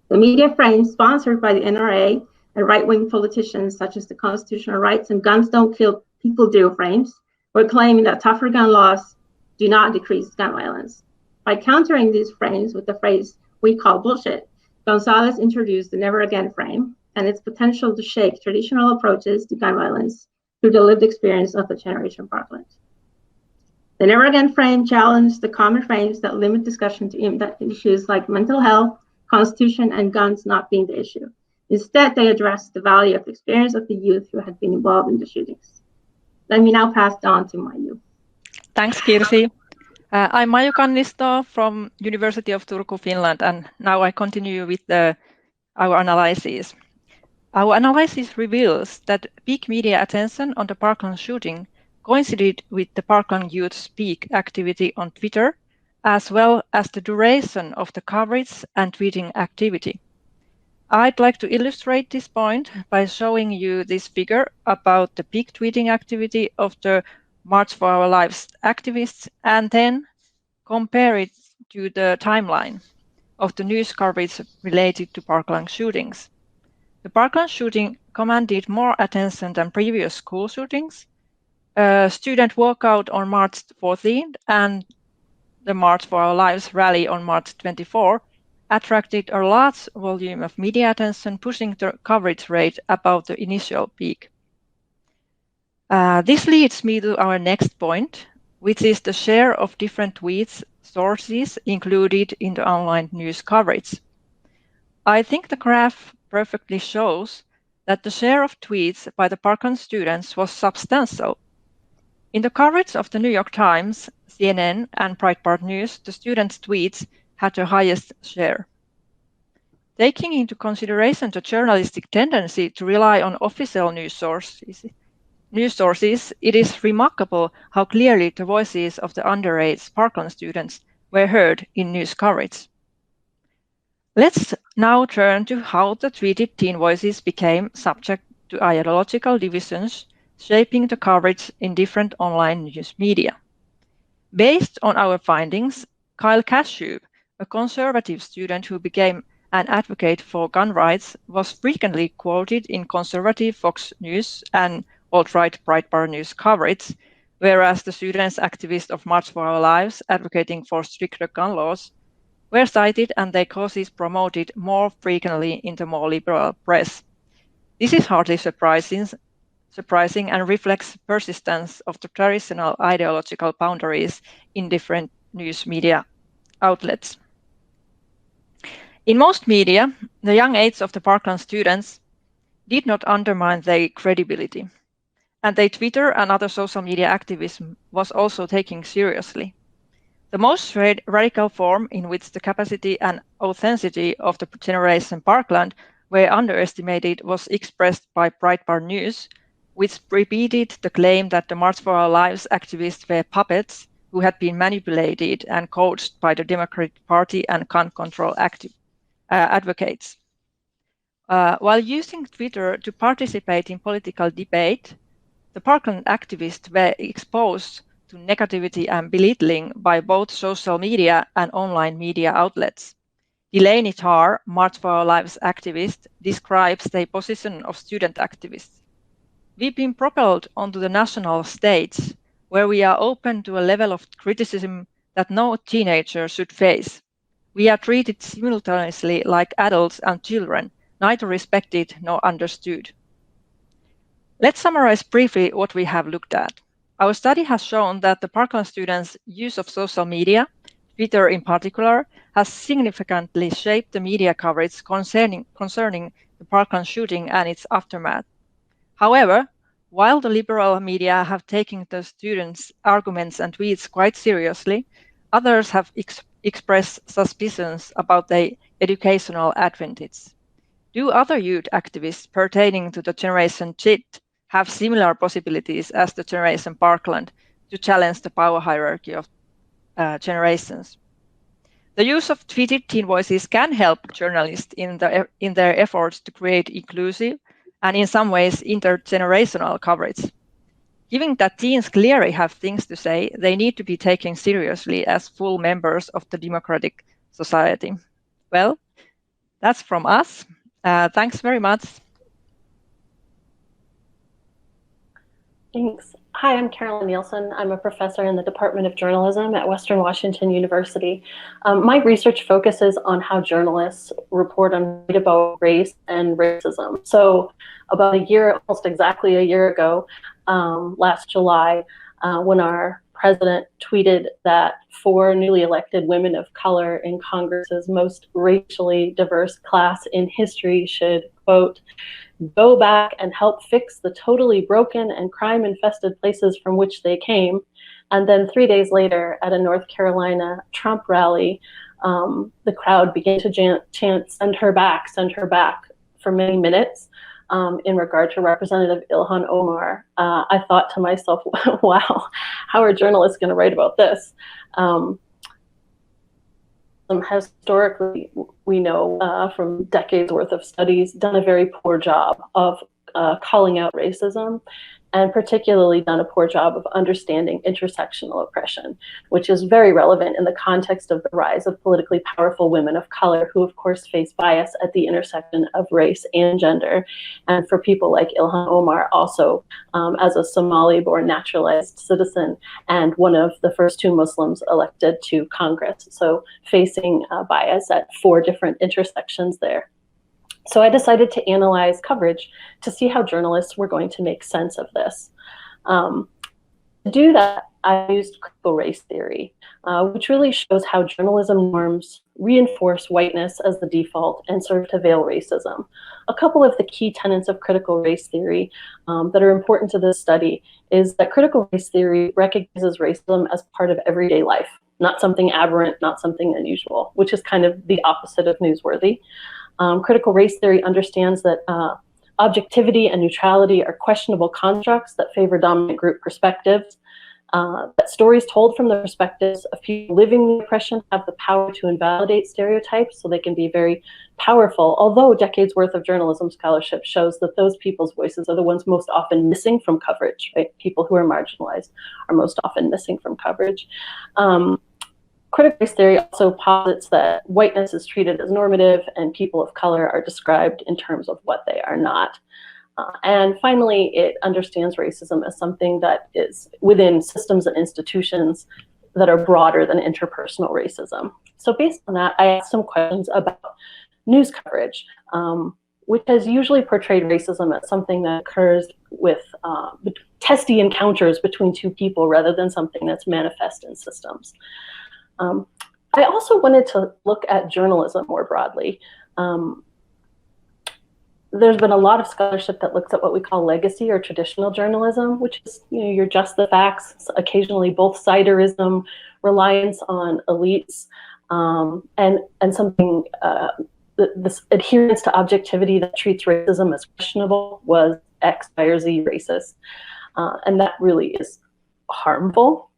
The media frame sponsored by the NRA and right-wing politicians such as the Constitutional Rights and Guns Don't Kill People Do frames were claiming that tougher gun laws do not decrease gun violence. By countering these frames with the phrase, "we call bullshit," Gonzalez introduced the Never Again frame and its potential to shake traditional approaches to gun violence through the lived experience of the Generation Parkland. The Never Again frame challenged the common frames that limit discussion to issues like mental health, Constitution, and guns not being the issue. Instead, they addressed the value of the experience of the youth who had been involved in the shootings. Let me now pass it on to Maiju. Thanks, Kirsi. I'm Maiju Kannisto from University of Turku, Finland, and now I continue with our analysis. Our analysis reveals that big media attention on the Parkland shooting coincided with the Parkland youth's peak activity on Twitter, as well as the duration of the coverage and tweeting activity. I'd like to illustrate this point by showing you this figure about the peak tweeting activity of the March for Our Lives activists, and then compare it to the timeline of the news coverage related to Parkland shootings. The Parkland shooting commanded more attention than previous school shootings. A student walkout on March 14th and the March for Our Lives rally on March 24 attracted a large volume of media attention, pushing the coverage rate above the initial peak. This leads me to our next point, which is the share of different tweets sources included in the online news coverage. I think the graph perfectly shows that the share of tweets by the Parkland students was substantial. In the coverage of the New York Times, CNN, and Breitbart News, the students' tweets had the highest share. Taking into consideration the journalistic tendency to rely on official news sources, it is remarkable how clearly the voices of the underage Parkland students were heard in news coverage. Let's now turn to how the tweeted teen voices became subject to ideological divisions, shaping the coverage in different online news media. Based on our findings, Kyle Cashew, a conservative student who became an advocate for gun rights, was frequently quoted in conservative Fox News and alt-right Breitbart News coverage, whereas the students' activists of March for Our Lives advocating for stricter gun laws were cited and their causes promoted more frequently in the more liberal press. This is hardly surprising and reflects persistence of the traditional ideological boundaries in different news media outlets. In most media, the young age of the Parkland students did not undermine their credibility, and their Twitter and other social media activism was also taken seriously. The most radical form in which the capacity and authenticity of the generation Parkland were underestimated was expressed by Breitbart News, which repeated the claim that the March for Our Lives activists were puppets who had been manipulated and coached by the Democratic Party and gun control advocates. While using Twitter to participate in political debate, the Parkland activists were exposed to negativity and belittling by both social media and online media outlets. Delaney Tarr, March for Our Lives activist, describes the position of student activists. We've been propelled onto the national stage where we are open to a level of criticism that no teenager should face. We are treated simultaneously like adults and children, neither respected nor understood. Let's summarize briefly what we have looked at. Our study has shown that the Parkland students' use of social media, Twitter in particular, has significantly shaped the media coverage concerning the Parkland shooting and its aftermath. However, while the liberal media have taken the students' arguments and tweets quite seriously, others have expressed suspicions about their educational advantage. Do other youth activists pertaining to the Generation Z have similar possibilities as the Generation Parkland to challenge the power hierarchy of generations? The use of tweeted teen voices can help journalists in their efforts to create inclusive and in some ways intergenerational coverage. Given that teens clearly have things to say, they need to be taken seriously as full members of the democratic society. Well, that's from us. Thanks very much. Thanks. Hi, I'm Carolyn Nielsen. I'm a professor in the Department of Journalism at Western Washington University. My research focuses on how journalists report about race and racism. So about almost exactly a year ago, last July, when our president tweeted that 4 newly elected women of color in Congress's most racially diverse class in history should, quote, go back and help fix the totally broken and crime-infested places from which they came. And then 3 days later at a North Carolina Trump rally, the crowd began to chant, send her back, for many minutes in regard to Representative Ilhan Omar. I thought to myself, wow, how are journalists going to write about this? Historically, we know from decades worth of studies, done a very poor job of calling out racism, and particularly done a poor job of understanding intersectional oppression, which is very relevant in the context of the rise of politically powerful women of color who, of course, face bias at the intersection of race and gender. And for people like Ilhan Omar, also as a Somali-born naturalized citizen and one of the first 2 Muslims elected to Congress. So facing bias at 4 different intersections there. So I decided to analyze coverage to see how journalists were going to make sense of this. To do that, I used critical race theory, which really shows how journalism norms reinforce whiteness as the default and serve to veil racism. A couple of the key tenets of critical race theory that are important to this study is that critical race theory recognizes racism as part of everyday life, not something aberrant, not something unusual, which is kind of the opposite of newsworthy. Critical race theory understands that objectivity and neutrality are questionable constructs that favor dominant group perspectives, that stories told from the perspectives of people living the oppression have the power to invalidate stereotypes, so they can be very powerful, although decades worth of journalism scholarship shows that those people's voices are the ones most often missing from coverage, right? People who are marginalized are most often missing from coverage. Critical race theory also posits that whiteness is treated as normative and people of color are described in terms of what they are not. And finally, it understands racism as something that is within systems and institutions that are broader than interpersonal racism. So based on that, I asked some questions about news coverage, which has usually portrayed racism as something that occurs with testy encounters between two people rather than something that's manifest in systems. I also wanted to look at journalism more broadly. There's been a lot of scholarship that looks at what we call legacy or traditional journalism, which is, you're just the facts, occasionally both-siderism, reliance on elites, and something, this adherence to objectivity that treats racism as questionable was X, Y, or Z racist. And that really is harmful.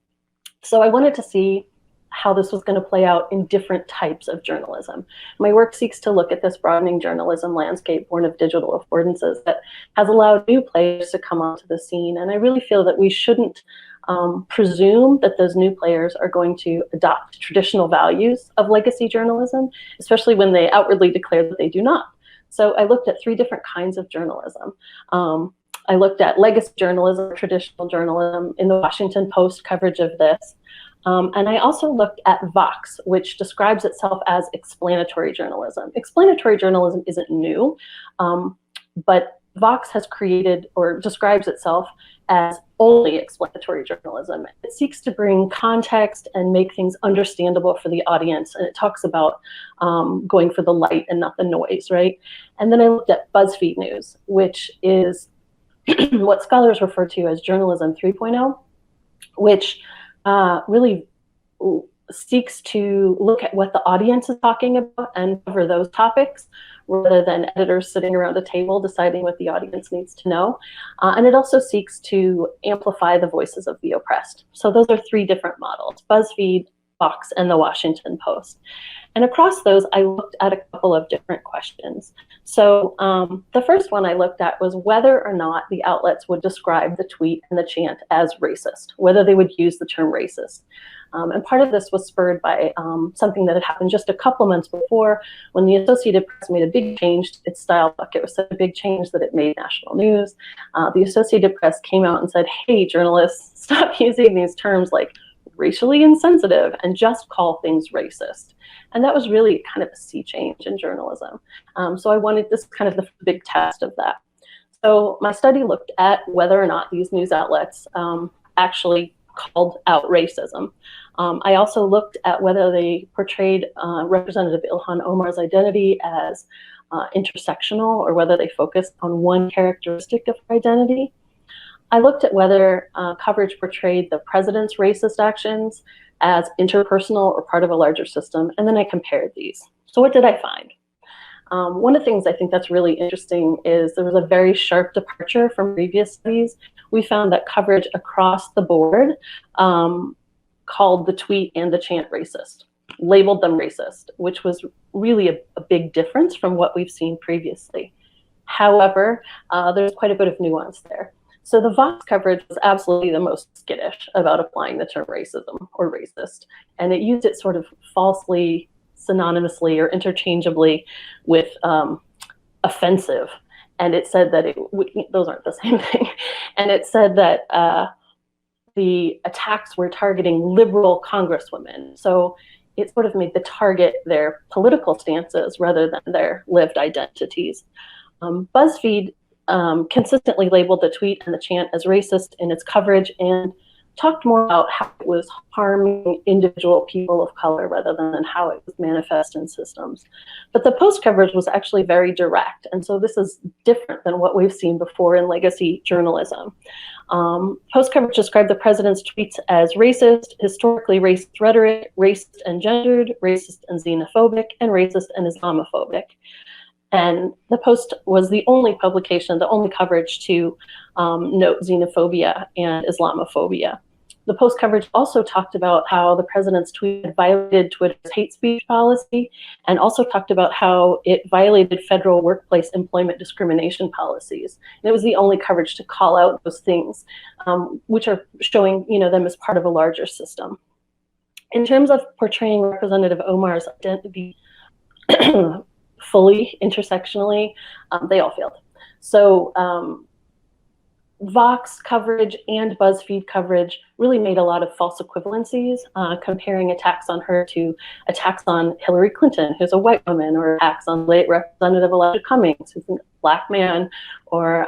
So I wanted to see how this was going to play out in different types of journalism. My work seeks to look at this broadening journalism landscape born of digital affordances that has allowed new players to come onto the scene. And I really feel that we shouldn't presume that those new players are going to adopt traditional values of legacy journalism, especially when they outwardly declare that they do not. So I looked at 3 different kinds of journalism. I looked at legacy journalism, traditional journalism, in the Washington Post coverage of this. And I also looked at Vox, which describes itself as explanatory journalism. Explanatory journalism isn't new, but Vox has created or describes itself as only explanatory journalism. It seeks to bring context and make things understandable for the audience. And it talks about going for the light and not the noise, right? And then I looked at BuzzFeed News, which is what scholars refer to as journalism 3.0, which really seeks to look at what the audience is talking about and cover those topics rather than editors sitting around a table deciding what the audience needs to know. And it also seeks to amplify the voices of the oppressed. So those are 3 different models: BuzzFeed, Vox, and the Washington Post. And across those, I looked at a couple of different questions. So the first one I looked at was whether or not the outlets would describe the tweet and the chant as racist, whether they would use the term racist. And part of this was spurred by something that had happened just a couple months before when the Associated Press made a big change to its style book. It was such a big change that it made national news. The Associated Press came out and said, hey, journalists, stop using these terms like racially insensitive and just call things racist. And that was really kind of a sea change in journalism. So I wanted this kind of the big test of that. So my study looked at whether or not these news outlets actually called out racism. I also looked at whether they portrayed Representative Ilhan Omar's identity as intersectional or whether they focused on one characteristic of her identity. I looked at whether coverage portrayed the president's racist actions as interpersonal or part of a larger system, and then I compared these. So what did I find? One of the things I think that's really interesting is there was a very sharp departure from previous studies. We found that coverage across the board called the tweet and the chant racist, labeled them racist, which was really a big difference from what we've seen previously. However, there's quite a bit of nuance there. So the Vox coverage was absolutely the most skittish about applying the term racism or racist, and it used it sort of falsely, synonymously, or interchangeably with offensive. And it said that those aren't the same thing. And it said that the attacks were targeting liberal congresswomen. So it sort of made the target their political stances rather than their lived identities. BuzzFeed consistently labeled the tweet and the chant as racist in its coverage, and talked more about how it was harming individual people of color rather than how it was manifest in systems. But the post coverage was actually very direct. And so this is different than what we've seen before in legacy journalism. Post coverage described the president's tweets as racist, historically racist rhetoric, racist and gendered, racist and xenophobic, and racist and Islamophobic. And the Post was the only publication, the only coverage to note xenophobia and Islamophobia. The Post coverage also talked about how the president's tweet violated Twitter's hate speech policy, and also talked about how it violated federal workplace employment discrimination policies. And it was the only coverage to call out those things, which are showing, them as part of a larger system. In terms of portraying Representative Omar's identity fully, intersectionally, they all failed. So Vox coverage and BuzzFeed coverage really made a lot of false equivalencies, comparing attacks on her to attacks on Hillary Clinton, who's a white woman, or attacks on late Representative Elijah Cummings, who's a Black man, or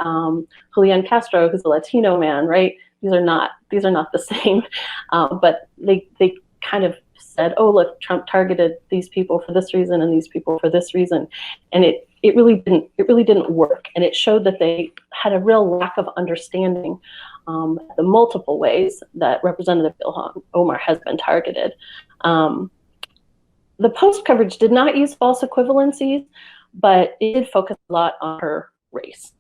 Julian Castro, who's a Latino man, right? These are not the same, but they kind of said, oh, look, Trump targeted these people for this reason and these people for this reason. And it really didn't work. And it showed that they had a real lack of understanding the multiple ways that Representative Ilhan Omar has been targeted. The Post coverage did not use false equivalencies, but it did focus a lot on her race.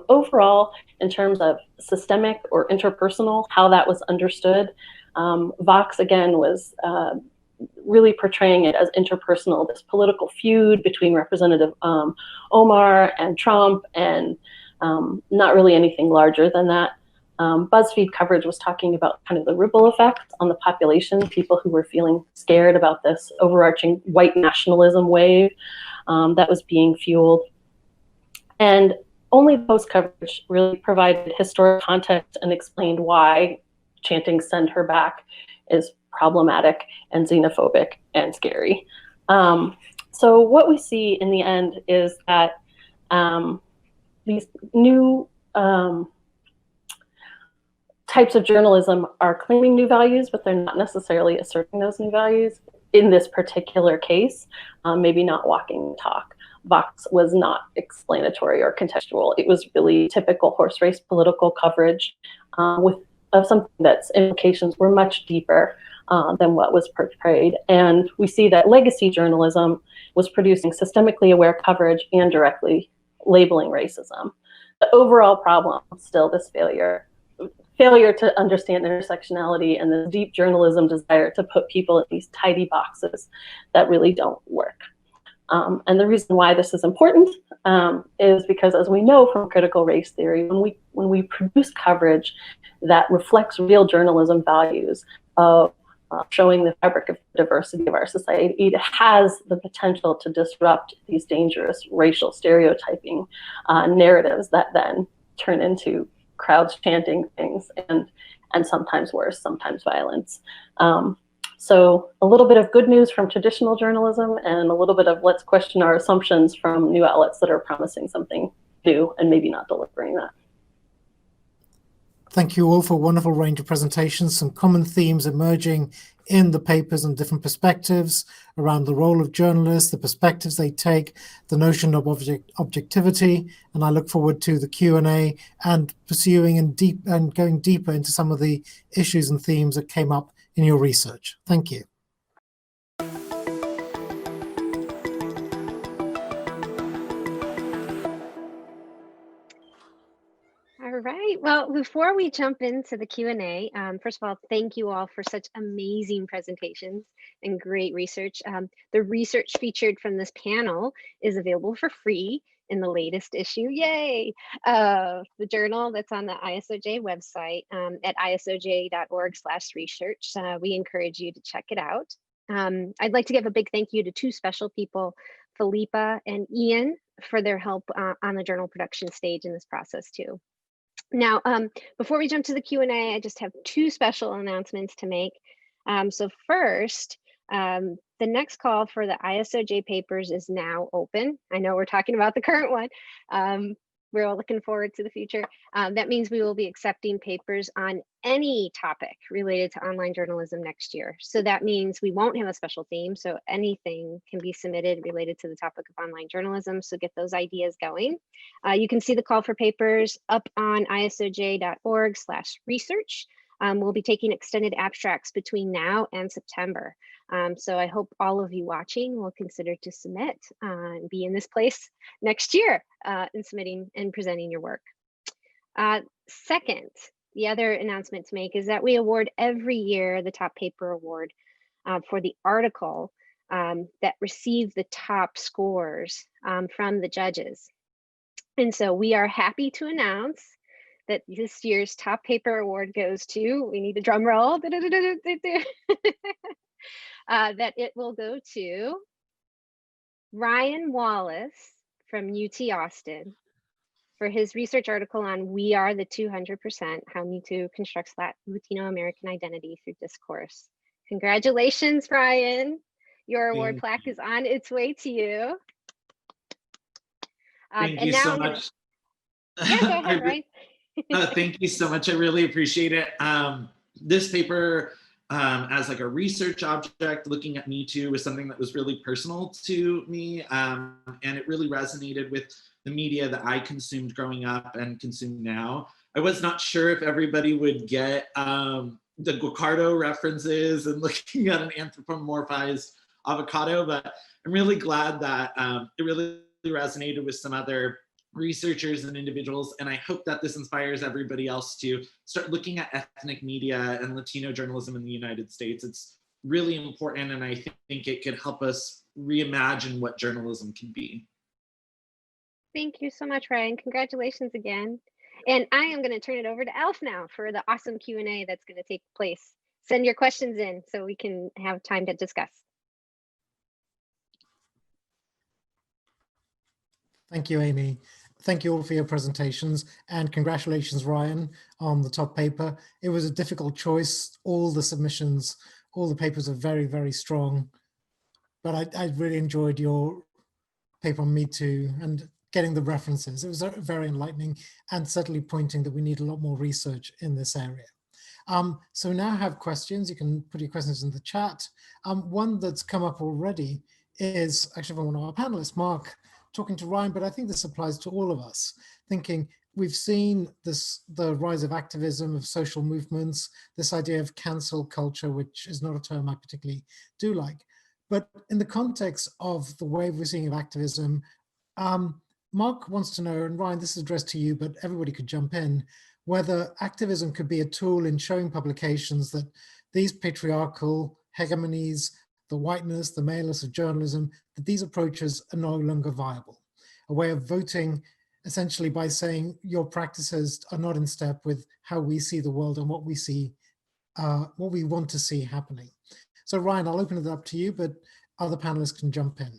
Overall, in terms of systemic or interpersonal, how that was understood, Vox, again, was really portraying it as interpersonal, this political feud between Representative Omar and Trump, and not really anything larger than that. BuzzFeed coverage was talking about kind of the ripple effects on the population, people who were feeling scared about this overarching white nationalism wave that was being fueled. And only Post coverage really provided historic context and explained why chanting "send her back" is problematic and xenophobic and scary. So what we see in the end is that these new types of journalism are claiming new values, but they're not necessarily asserting those new values. In this particular case, maybe not walking the talk. Vox was not explanatory or contextual. It was really typical horse race political coverage of something that's implications were much deeper than what was portrayed. And we see that legacy journalism was producing systemically aware coverage and directly labeling racism. The overall problem, still this failure to understand intersectionality and the deep journalism desire to put people in these tidy boxes that really don't work. And the reason why this is important is because, as we know from critical race theory, when we produce coverage that reflects real journalism values of showing the fabric of the diversity of our society, it has the potential to disrupt these dangerous racial stereotyping narratives that then turn into crowds chanting things and sometimes worse, sometimes violence. So a little bit of good news from traditional journalism and a little bit of let's question our assumptions from new outlets that are promising something new and maybe not delivering that. Thank you all for a wonderful range of presentations, some common themes emerging in the papers and different perspectives around the role of journalists, the perspectives they take, the notion of objectivity, and I look forward to the Q&A and pursuing and going deeper into some of the issues and themes that came up in your research. Thank you. All right. Well, before we jump into the Q&A, first of all, thank you all for such amazing presentations and great research. The research featured from this panel is available for free in the latest issue, yay, of the journal that's on the ISOJ website at isoj.org/research. We encourage you to check it out. I'd like to give a big thank you to two special people, Philippa and Ian, for their help on the journal production stage in this process too. Now, before we jump to the Q&A, I just have two special announcements to make. So first, the next call for the ISOJ papers is now open. I know we're talking about the current one, we're all looking forward to the future. That means we will be accepting papers on any topic related to online journalism next year. So that means we won't have a special theme. So anything can be submitted related to the topic of online journalism. So get those ideas going. You can see the call for papers up on isoj.org/research. We'll be taking extended abstracts between now and September. So I hope all of you watching will consider to submit and be in this place next year in submitting and presenting your work. Second, the other announcement to make is that we award every year the top paper award for the article that received the top scores from the judges. And so we are happy to announce that this year's top paper award goes to, we need a drum roll, that it will go to Ryan Wallace from UT Austin for his research article on We Are the 200%, How Mitú Constructs Latino American Identity Through Discourse. Congratulations, Ryan. Your award plaque is on its way to you. Thank you so much. Yeah, go ahead, Ryan. Thank you so much. I really appreciate it. This paper, as like a research object, looking at Mitú, was something that was really personal to me, and it really resonated with the media that I consumed growing up and consume now. I was not sure if everybody would get the Guacardo references and looking at an anthropomorphized avocado, but I'm really glad that it really resonated with some other researchers and individuals, and I hope that this inspires everybody else to start looking at ethnic media and Latino journalism in the United States. It's really important, and I think it could help us reimagine what journalism can be. Thank you so much, Ryan. Congratulations again. And I am going to turn it over to Alf now for the awesome Q&A that's going to take place. Send your questions in so we can have time to discuss. Thank you, Amy. Thank you all for your presentations, and congratulations, Ryan, on the top paper. It was a difficult choice. All the submissions, all the papers are very, very strong, but I really enjoyed your paper on Mitú and getting the references. It was very enlightening and certainly pointing that we need a lot more research in this area. So now I have questions. You can put your questions in the chat. One that's come up already is actually from one of our panelists, Mark, talking to Ryan, but I think this applies to all of us, thinking we've seen the rise of activism, of social movements, this idea of cancel culture, which is not a term I particularly do like. But in the context of the wave we're seeing of activism, Mark wants to know, and Ryan, this is addressed to you, but everybody could jump in, whether activism could be a tool in showing publications that these patriarchal hegemonies, the whiteness, the maleness of journalism, that these approaches are no longer viable. A way of voting essentially by saying your practices are not in step with how we see the world and what we see, what we want to see happening. So Ryan, I'll open it up to you, but other panelists can jump in.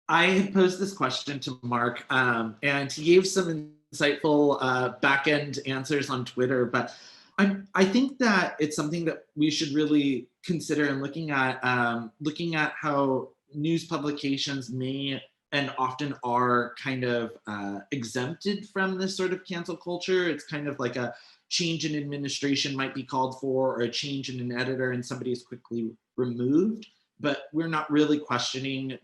I had posed this question to Mark, and he gave some insightful back-end answers on Twitter, but I think that it's something that we should really consider in looking at how news publications may and often are kind of exempted from this sort of cancel culture. It's kind of like a change in administration might be called for, or a change in an editor and somebody is quickly removed, but we're not really questioning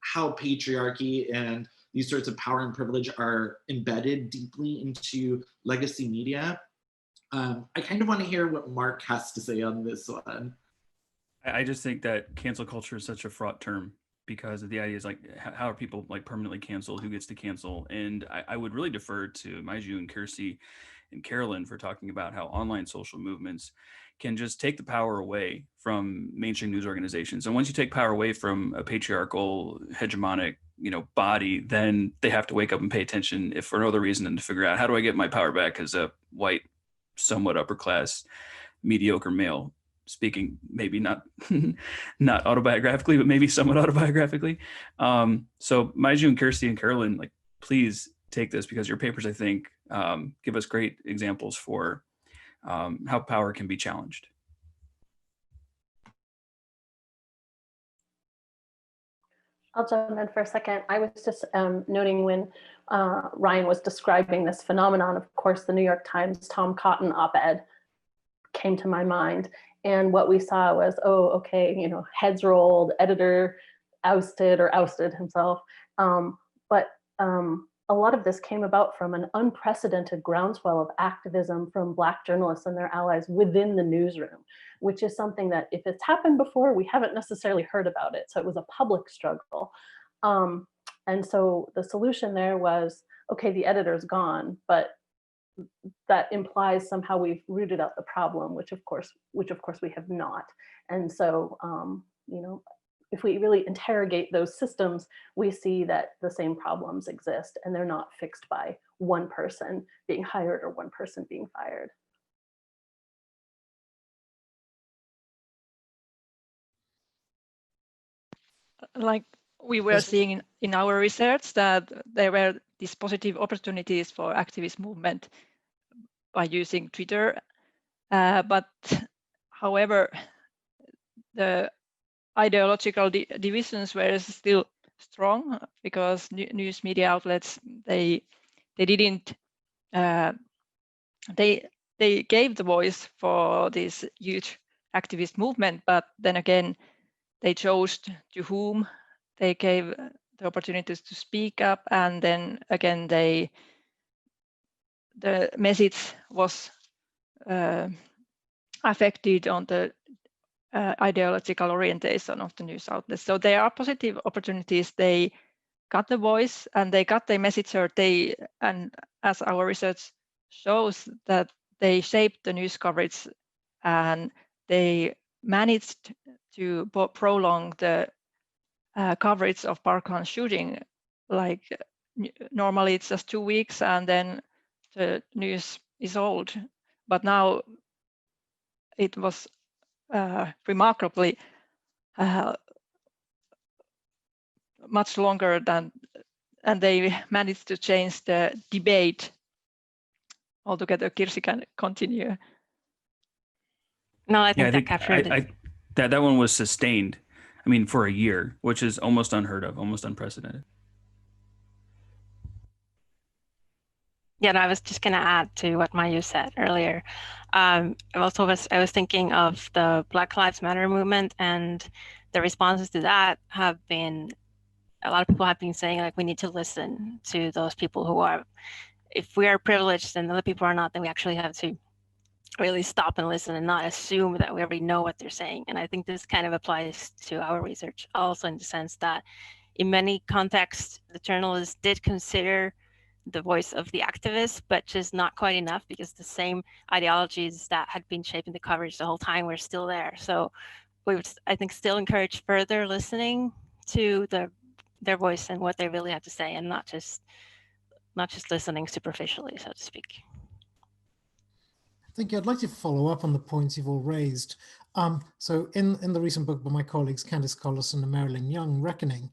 how patriarchy and these sorts of power and privilege are embedded deeply into legacy media. I kind of want to hear what Mark has to say on this one. I just think that cancel culture is such a fraught term, because of the idea is like, how are people like permanently canceled? Who gets to cancel? And I would really defer to Maiju and Kirsi and Carolyn for talking about how online social movements can just take the power away from mainstream news organizations. And once you take power away from a patriarchal, hegemonic, body, then they have to wake up and pay attention, if for no other reason than to figure out, how do I get my power back as a white, somewhat upper class, mediocre male, speaking maybe not not autobiographically, but maybe somewhat autobiographically. So Maiju and Kirsi and Carolyn, like, please take this, because your papers, I think, give us great examples for how power can be challenged. I'll jump in for a second. I was just noting when Ryan was describing this phenomenon, of course, the New York Times Tom Cotton op-ed came to my mind. And what we saw was, oh, okay, you know, heads rolled, editor ousted or ousted himself. But a lot of this came about from an unprecedented groundswell of activism from Black journalists and their allies within the newsroom, which is something that if it's happened before, we haven't necessarily heard about it. So it was a public struggle. And so the solution there was, okay, the editor's gone, but that implies somehow we've rooted out the problem, which of course we have not. And so, you know, if we really interrogate those systems, we see that the same problems exist and they're not fixed by one person being hired or one person being fired. Like we were seeing in our research that there were these positive opportunities for activist movement by using Twitter. But however, the ideological divisions were still strong because news media outlets, they didn't, they gave the voice for this huge activist movement, but then again, they chose to whom they gave the opportunities to speak up, and then again, the message was affected on the ideological orientation of the news outlets. So there are positive opportunities. They got the voice and they got the message heard. And as our research shows, that they shaped the news coverage and they managed to prolong the coverage of Parkland shooting. Like normally it's just 2 weeks and then the news is old, but now it was remarkably much longer than, and they managed to change the debate altogether. Kirsi can continue. No, I think that captured it. That one was sustained. I mean, for a year, which is almost unheard of, almost unprecedented. Yeah, and I was just going to add to what Maiju said earlier. I was thinking of the Black Lives Matter movement, and the responses to that have been, a lot of people have been saying, like, we need to listen to those people who are, if we are privileged and other people are not, then we actually have to really stop and listen and not assume that we already know what they're saying. And I think this kind of applies to our research also, in the sense that in many contexts, the journalists did consider the voice of the activists, but just not quite enough, because the same ideologies that had been shaping the coverage the whole time were still there. So we would, I think, still encourage further listening to their voice and what they really have to say, and not just listening superficially, so to speak. Thank you. I'd like to follow up on the points you've all raised. So in the recent book by my colleagues Candice Collison and Marilyn Young, Reckoning,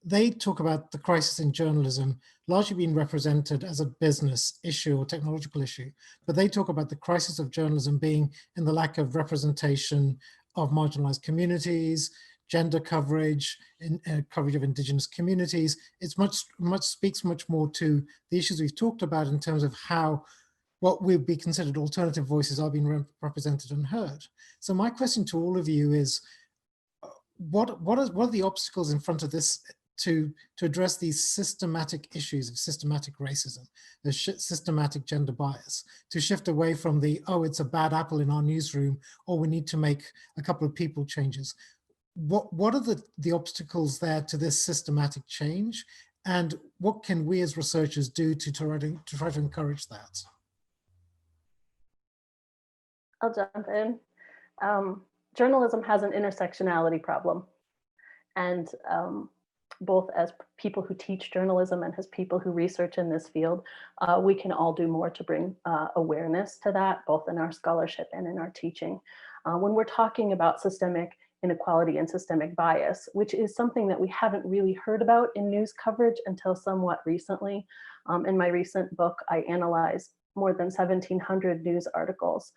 they talk about the crisis in journalism largely being represented as a business issue or technological issue, but they talk about the crisis of journalism being in the lack of representation of marginalized communities, gender coverage, coverage of indigenous communities. It's speaks much more to the issues we've talked about in terms of how what would be considered alternative voices are being represented and heard. So my question to all of you is, what are the obstacles in front of this to address these systematic issues of systematic racism, the systematic gender bias, to shift away from the, oh, it's a bad apple in our newsroom, or we need to make a couple of people changes? What are the obstacles there to this systematic change? And what can we as researchers do to try to encourage that? I'll jump in. Journalism has an intersectionality problem. And both as people who teach journalism and as people who research in this field, we can all do more to bring awareness to that, both in our scholarship and in our teaching. When we're talking about systemic inequality and systemic bias, which is something that we haven't really heard about in news coverage until somewhat recently. In my recent book, I analyzed more than 1,700 news articles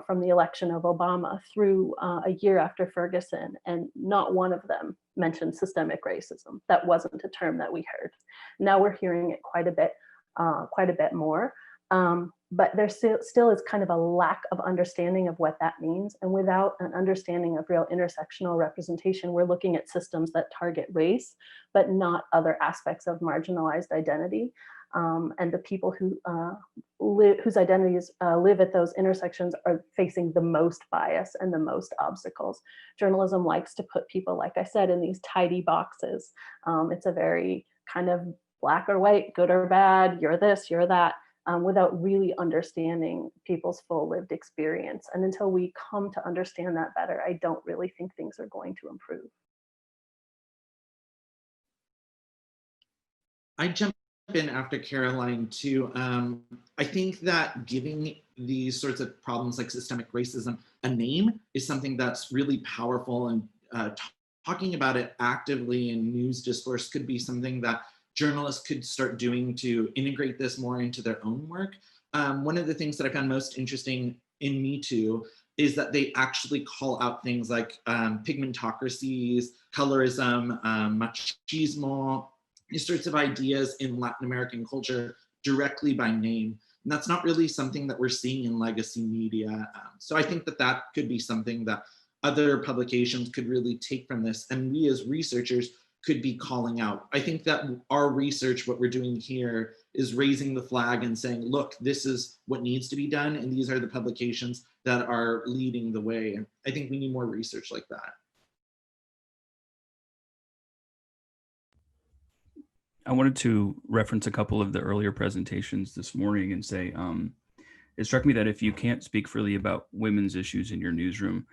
from the election of Obama through a year after Ferguson, and not one of them mentioned systemic racism. That wasn't a term that we heard. Now we're hearing it quite a bit more. But there still is kind of a lack of understanding of what that means. And without an understanding of real intersectional representation, we're looking at systems that target race, but not other aspects of marginalized identity. And the people who whose identities live at those intersections are facing the most bias and the most obstacles. Journalism likes to put people, like I said, in these tidy boxes. It's a very kind of black or white, good or bad, you're this, you're that. Without really understanding people's full lived experience. And until we come to understand that better, I don't really think things are going to improve. I jump in after Caroline too. I think that giving these sorts of problems like systemic racism a name is something that's really powerful, and talking about it actively in news discourse could be something that journalists could start doing to integrate this more into their own work. One of the things that I found most interesting in Mitú is that they actually call out things like pigmentocracies, colorism, machismo, these sorts of ideas in Latin American culture directly by name. And that's not really something that we're seeing in legacy media. So I think that that could be something that other publications could really take from this, and we as researchers could be calling out. I think that our research, what we're doing here, is raising the flag and saying, look, this is what needs to be done, and these are the publications that are leading the way. And I think we need more research like that. I wanted to reference a couple of the earlier presentations this morning and say, it struck me that if you can't speak freely about women's issues in your newsroom,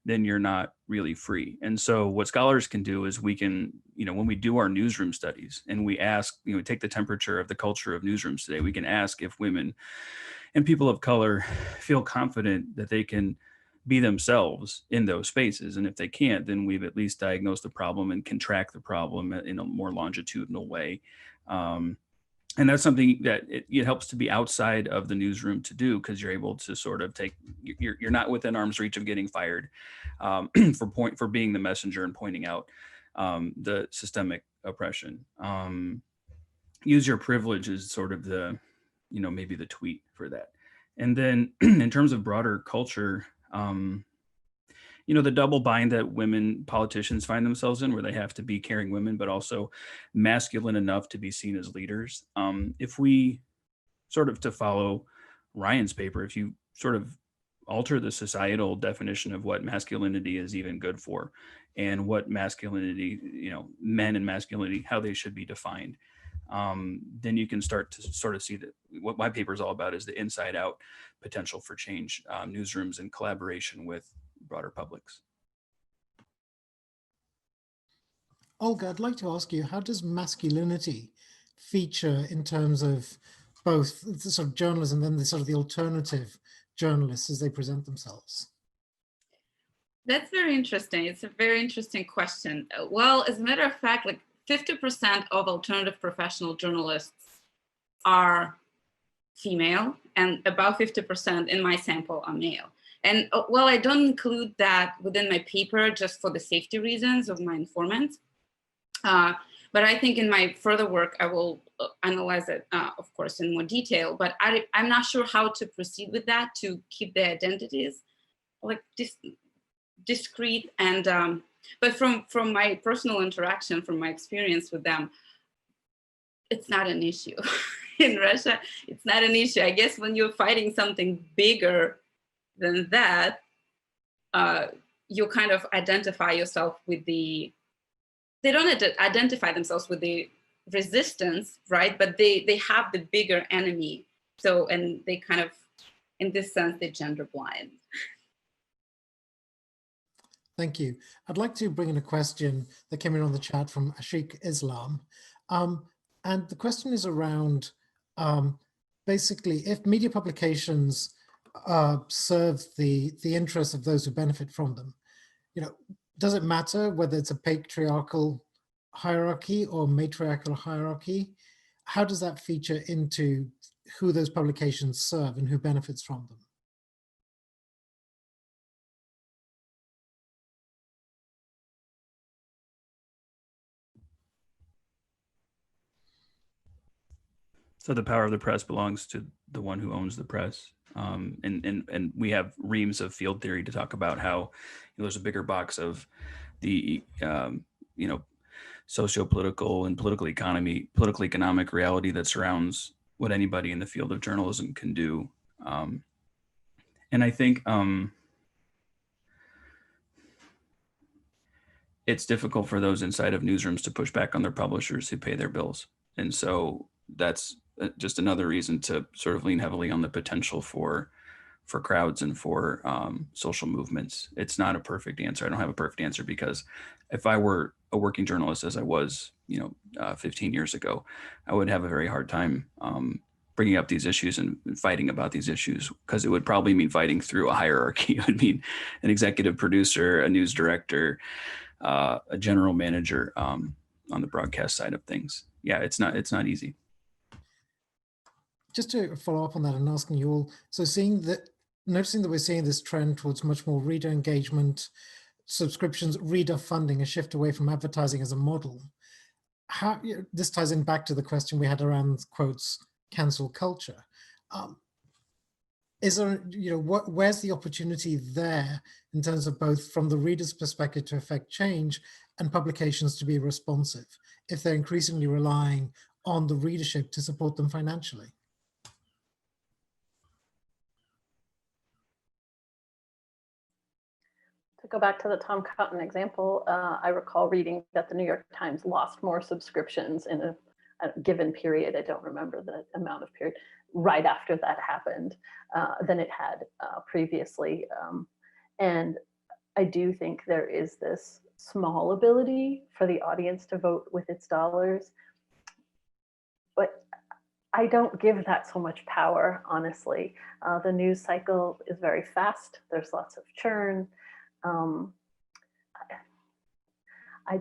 then you're not really free. And so what scholars can do is we can, when we do our newsroom studies and we ask, take the temperature of the culture of newsrooms today, we can ask if women and people of color feel confident that they can be themselves in those spaces. And if they can't, then we've at least diagnosed the problem and can track the problem in a more longitudinal way. And that's something that it helps to be outside of the newsroom to do, because you're able to sort of you're not within arm's reach of getting fired for being the messenger and pointing out the systemic oppression. Use your privilege is sort of the, maybe the tweet for that. And then in terms of broader culture, the double bind that women politicians find themselves in, where they have to be caring women, but also masculine enough to be seen as leaders. If we sort of, to follow Ryan's paper, if you sort of alter the societal definition of what masculinity is even good for, and what masculinity, men and masculinity, how they should be defined, then you can start to sort of see that what my paper is all about is the inside out potential for change, newsrooms in collaboration with broader publics. Olga, I'd like to ask you, how does masculinity feature in terms of both the sort of journalism and then the sort of the alternative journalists as they present themselves? That's very interesting. It's a very interesting question. Well, as a matter of fact, like 50% of alternative professional journalists are female, and about 50% in my sample are male. And well, I don't include that within my paper just for the safety reasons of my informants. But I think in my further work, I will analyze it, of course, in more detail. But I'm not sure how to proceed with that to keep their identities like discrete. And but from my personal interaction, from my experience with them, it's not an issue. In Russia, it's not an issue. I guess when you're fighting something bigger than that, you kind of identify yourself with they don't identify themselves with the resistance, right? But they have the bigger enemy. So, and they kind of, in this sense, they're gender blind. Thank you. I'd like to bring in a question that came in on the chat from Ashik Islam. And the question is around, basically, if media publications serve the interests of those who benefit from them, does it matter whether it's a patriarchal hierarchy or matriarchal hierarchy? How does that feature into who those publications serve and who benefits from them? So the power of the press belongs to the one who owns the press. And we have reams of field theory to talk about how there's a bigger box of the socio-political and political economic reality that surrounds what anybody in the field of journalism can do. And I think it's difficult for those inside of newsrooms to push back on their publishers who pay their bills. And so that's just another reason to sort of lean heavily on the potential for crowds and for social movements. It's not a perfect answer. I don't have a perfect answer, because if I were a working journalist, as I was, 15 years ago, I would have a very hard time bringing up these issues and fighting about these issues, because it would probably mean fighting through a hierarchy. It would mean an executive producer, a news director, a general manager on the broadcast side of things. Yeah, it's not easy. Just to follow up on that and asking you all, so noticing that we're seeing this trend towards much more reader engagement, subscriptions, reader funding, a shift away from advertising as a model. How this ties in back to the question we had around quotes, cancel culture. Is there, where's the opportunity there in terms of both from the reader's perspective to affect change and publications to be responsive if they're increasingly relying on the readership to support them financially? To go back to the Tom Cotton example, I recall reading that the New York Times lost more subscriptions in a given period. I don't remember the amount of period right after that happened than it had previously. And I do think there is this small ability for the audience to vote with its dollars, but I don't give that so much power, honestly. The news cycle is very fast. There's lots of churn. I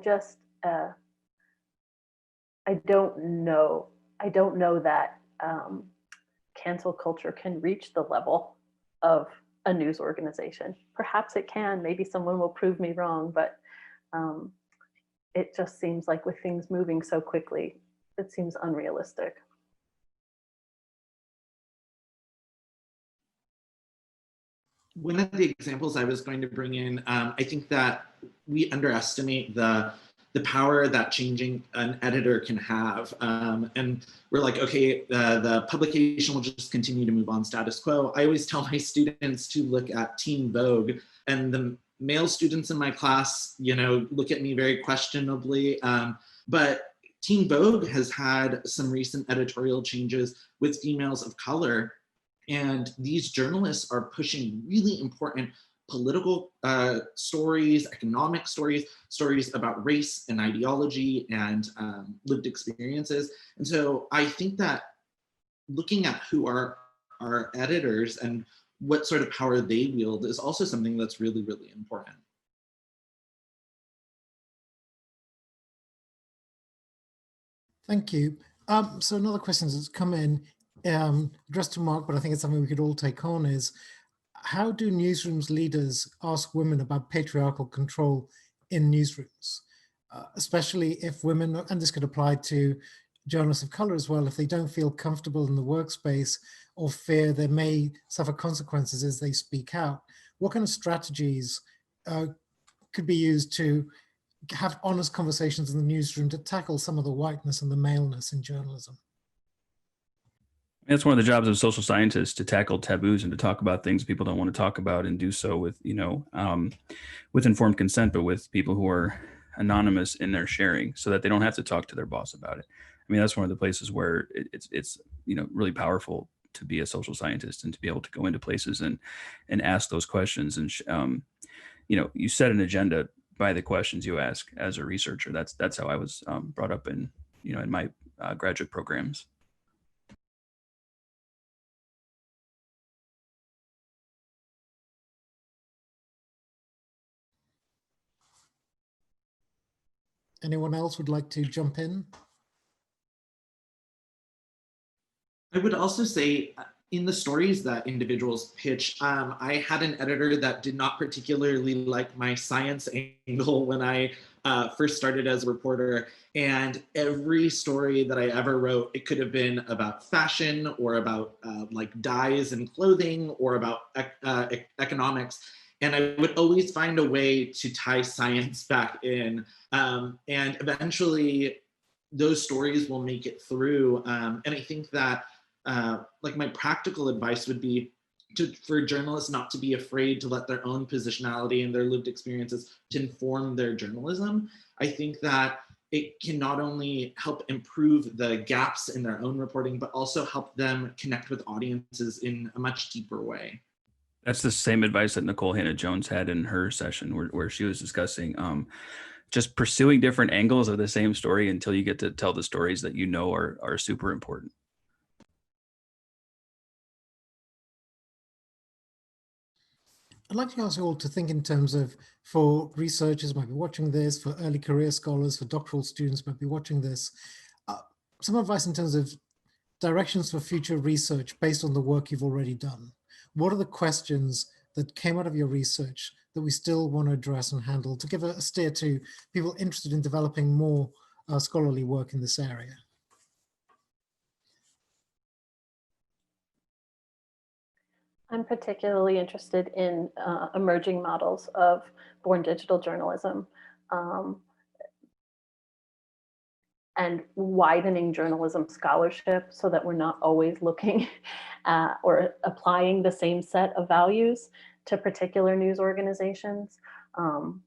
just, I don't know that cancel culture can reach the level of a news organization. Perhaps it can, maybe someone will prove me wrong, but it just seems like with things moving so quickly, it seems unrealistic. One of the examples I was going to bring in, I think that we underestimate the power that changing an editor can have. And we're like, okay, the publication will just continue to move on status quo. I always tell my students to look at Teen Vogue, and the male students in my class, look at me very questionably. But Teen Vogue has had some recent editorial changes with females of color. And these journalists are pushing really important political stories, economic stories about race and ideology and lived experiences. And so I think that looking at who are our editors and what sort of power they wield is also something that's really, really important. Thank you. So another question that's come in, addressed to Mark, but I think it's something we could all take on, is how do newsrooms leaders ask women about patriarchal control in newsrooms, especially if women, and this could apply to journalists of color as well, if they don't feel comfortable in the workspace or fear they may suffer consequences as they speak out? What kind of strategies could be used to have honest conversations in the newsroom to tackle some of the whiteness and the maleness in journalism? That's one of the jobs of social scientists, to tackle taboos and to talk about things people don't want to talk about, and do so with, with informed consent, but with people who are anonymous in their sharing, so that they don't have to talk to their boss about it. I mean, that's one of the places where it's really powerful to be a social scientist and to be able to go into places and ask those questions. And you set an agenda by the questions you ask as a researcher. That's how I was brought up in my graduate programs. Anyone else would like to jump in? I would also say in the stories that individuals pitch, I had an editor that did not particularly like my science angle when I first started as a reporter. And every story that I ever wrote, it could have been about fashion or about like dyes and clothing or about economics. And I would always find a way to tie science back in. And eventually those stories will make it through. And I think that like my practical advice would be for journalists not to be afraid to let their own positionality and their lived experiences to inform their journalism. I think that it can not only help improve the gaps in their own reporting, but also help them connect with audiences in a much deeper way. That's the same advice that Nicole Hannah-Jones had in her session where she was discussing just pursuing different angles of the same story until you get to tell the stories that you know are super important. I'd like to ask you all to think in terms of, for researchers who might be watching this, for early career scholars, for doctoral students who might be watching this, some advice in terms of directions for future research based on the work you've already done. What are the questions that came out of your research that we still want to address and handle to give a steer to people interested in developing more scholarly work in this area? I'm particularly interested in emerging models of born digital journalism and widening journalism scholarship so that we're not always looking or applying the same set of values to particular news organizations.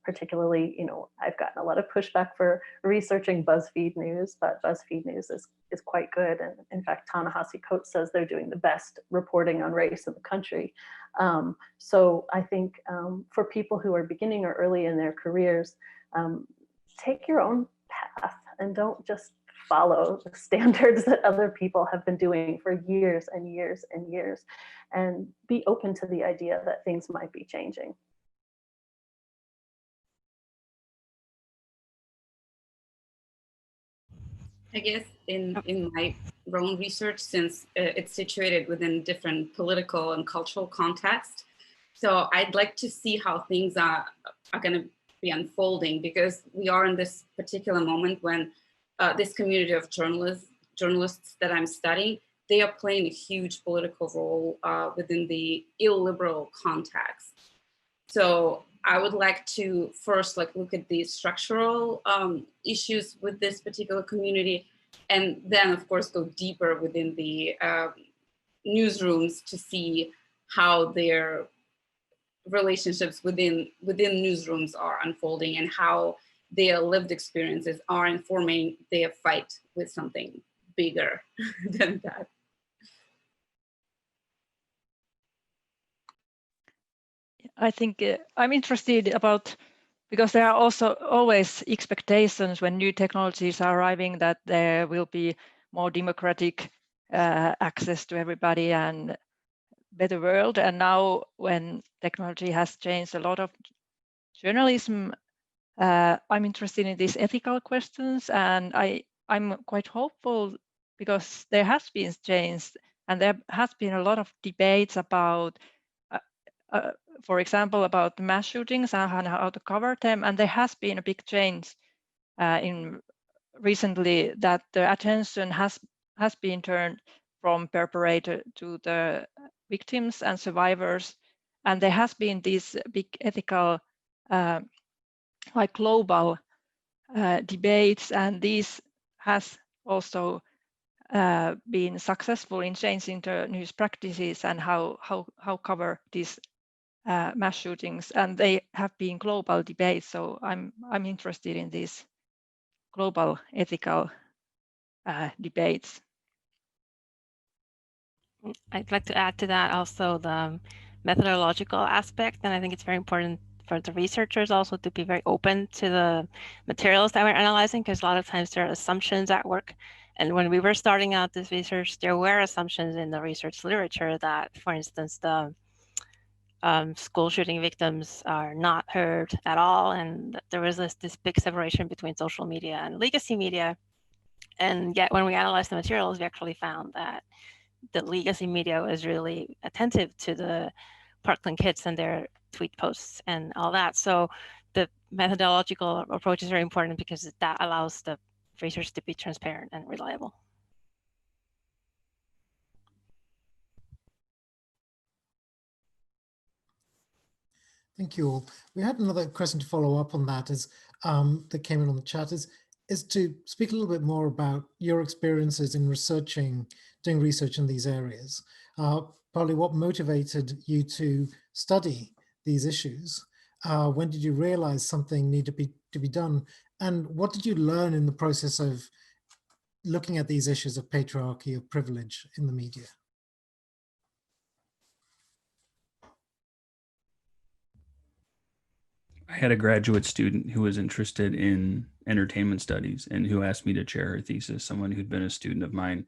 Particularly, you know, I've gotten a lot of pushback for researching BuzzFeed News, but BuzzFeed News is quite good. And in fact, Ta-Nehisi Coates says they're doing the best reporting on race in the country. So I think for people who are beginning or early in their careers, take your own path and don't just follow the standards that other people have been doing for years and years and years, and be open to the idea that things might be changing. I guess in my own research, since it's situated within different political and cultural context, so I'd like to see how things are going to be unfolding, because we are in this particular moment when this community of journalists that I'm studying, they are playing a huge political role within the illiberal context. So I would like to first look at the structural issues with this particular community, and then of course go deeper within the newsrooms to see how their relationships within newsrooms are unfolding and how their lived experiences are informing their fight with something bigger than that. I think I'm interested about, because there are also always expectations when new technologies are arriving that there will be more democratic access to everybody and better world. And now when technology has changed a lot of journalism, I'm interested in these ethical questions, and I'm quite hopeful because there has been change and there has been a lot of debates about for example, about mass shootings and how to cover them. And there has been a big change in recently that the attention has been turned from perpetrator to the victims and survivors. And there has been these big ethical, like global debates, and this has also been successful in changing the news practices and how cover these mass shootings, and they have been global debates. So I'm interested in these global ethical debates. I'd like to add to that also the methodological aspect, and I think it's very important for the researchers also to be very open to the materials that we're analyzing, because a lot of times there are assumptions at work. And when we were starting out this research, there were assumptions in the research literature that, for instance, the school shooting victims are not heard at all. And there was this big separation between social media and legacy media. And yet when we analyzed the materials, we actually found that the legacy media was really attentive to the Parkland kids and their tweet posts and all that. So the methodological approach is very important because that allows the research to be transparent and reliable. Thank you all. We had another question to follow up on that that came in on the chat is to speak a little bit more about your experiences in doing research in these areas. Partly what motivated you to study these issues? When did you realize something needed to be done? And what did you learn in the process of looking at these issues of patriarchy, of privilege in the media? I had a graduate student who was interested in entertainment studies and who asked me to chair her thesis, someone who'd been a student of mine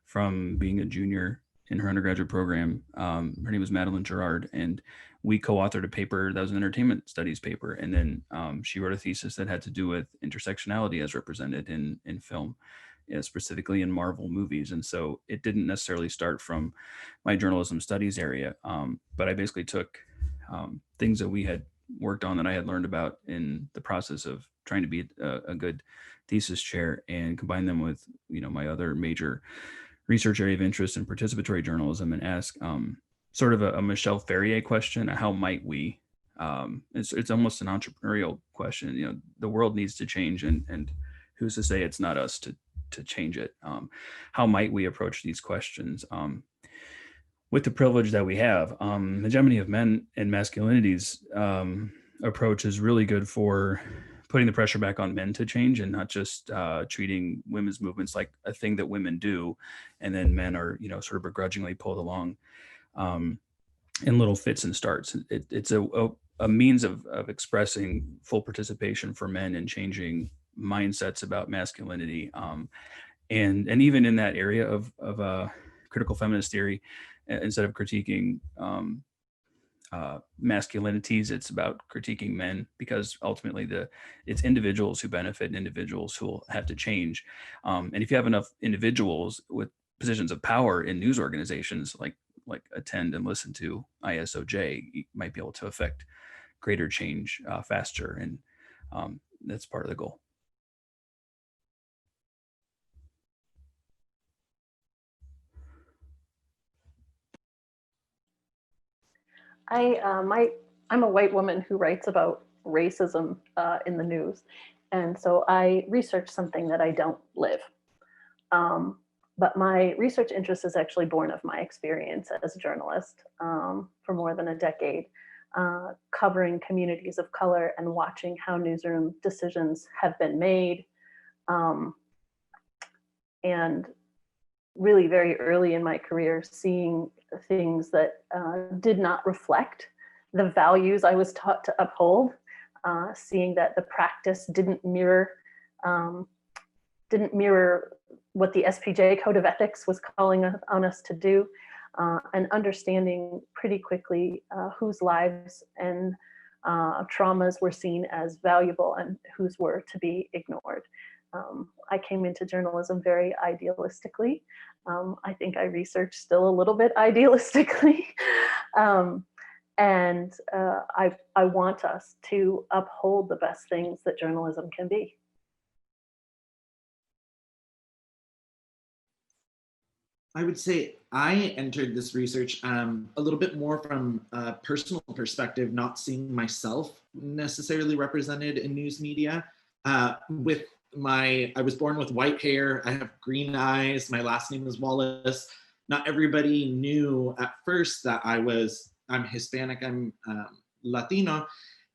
from being a junior in her undergraduate program. Her name was Madeline Gerard, and we co-authored a paper that was an entertainment studies paper. And then she wrote a thesis that had to do with intersectionality as represented in film, specifically in Marvel movies. And so it didn't necessarily start from my journalism studies area, but I basically took things that we had worked on that I had learned about in the process of trying to be a good thesis chair and combine them with, my other major research area of interest in participatory journalism and ask sort of a Michel Ferrier question: how might we? It's almost an entrepreneurial question. The world needs to change, and who's to say it's not us to change it? How might we approach these questions? With the privilege that we have, hegemony of men and masculinities approach is really good for putting the pressure back on men to change and not just treating women's movements like a thing that women do, and then men are, sort of begrudgingly pulled along in little fits and starts. It's a means of expressing full participation for men and changing mindsets about masculinity, and even in that area of critical feminist theory. Instead of critiquing masculinities, it's about critiquing men, because ultimately it's individuals who benefit and individuals who will have to change. And if you have enough individuals with positions of power in news organizations, like attend and listen to ISOJ, you might be able to affect greater change faster. And that's part of the goal. I'm a white woman who writes about racism in the news. And so I research something that I don't live. But my research interest is actually born of my experience as a journalist for more than a decade, covering communities of color and watching how newsroom decisions have been made. And really very early in my career, seeing things that did not reflect the values I was taught to uphold, seeing that the practice didn't mirror what the SPJ Code of Ethics was calling on us to do, and understanding pretty quickly whose lives and traumas were seen as valuable and whose were to be ignored. I came into journalism very idealistically. I think I research still a little bit idealistically. And I want us to uphold the best things that journalism can be. I would say I entered this research a little bit more from a personal perspective, not seeing myself necessarily represented in news media. I was born with white hair, I have green eyes, my last name is Wallace. Not everybody knew at first that I'm Hispanic, I'm Latino,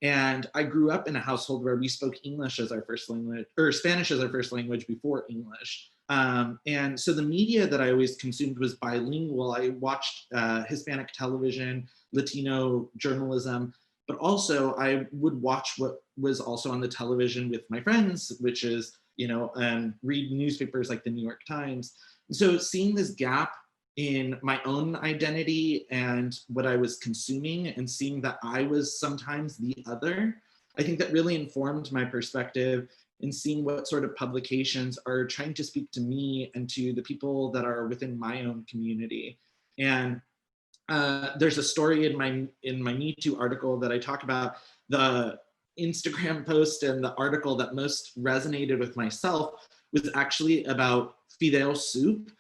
and I grew up in a household where we spoke English as our first language, or Spanish as our first language before English. And so the media that I always consumed was bilingual. I watched Hispanic television, Latino journalism, but also I would watch what was also on the television with my friends, which is, read newspapers like the New York Times. So seeing this gap in my own identity and what I was consuming, and seeing that I was sometimes the other, I think that really informed my perspective and seeing what sort of publications are trying to speak to me and to the people that are within my own community. And there's a story in my Mitú article that I talk about the Instagram post and the article that most resonated with myself was actually about fideo soup,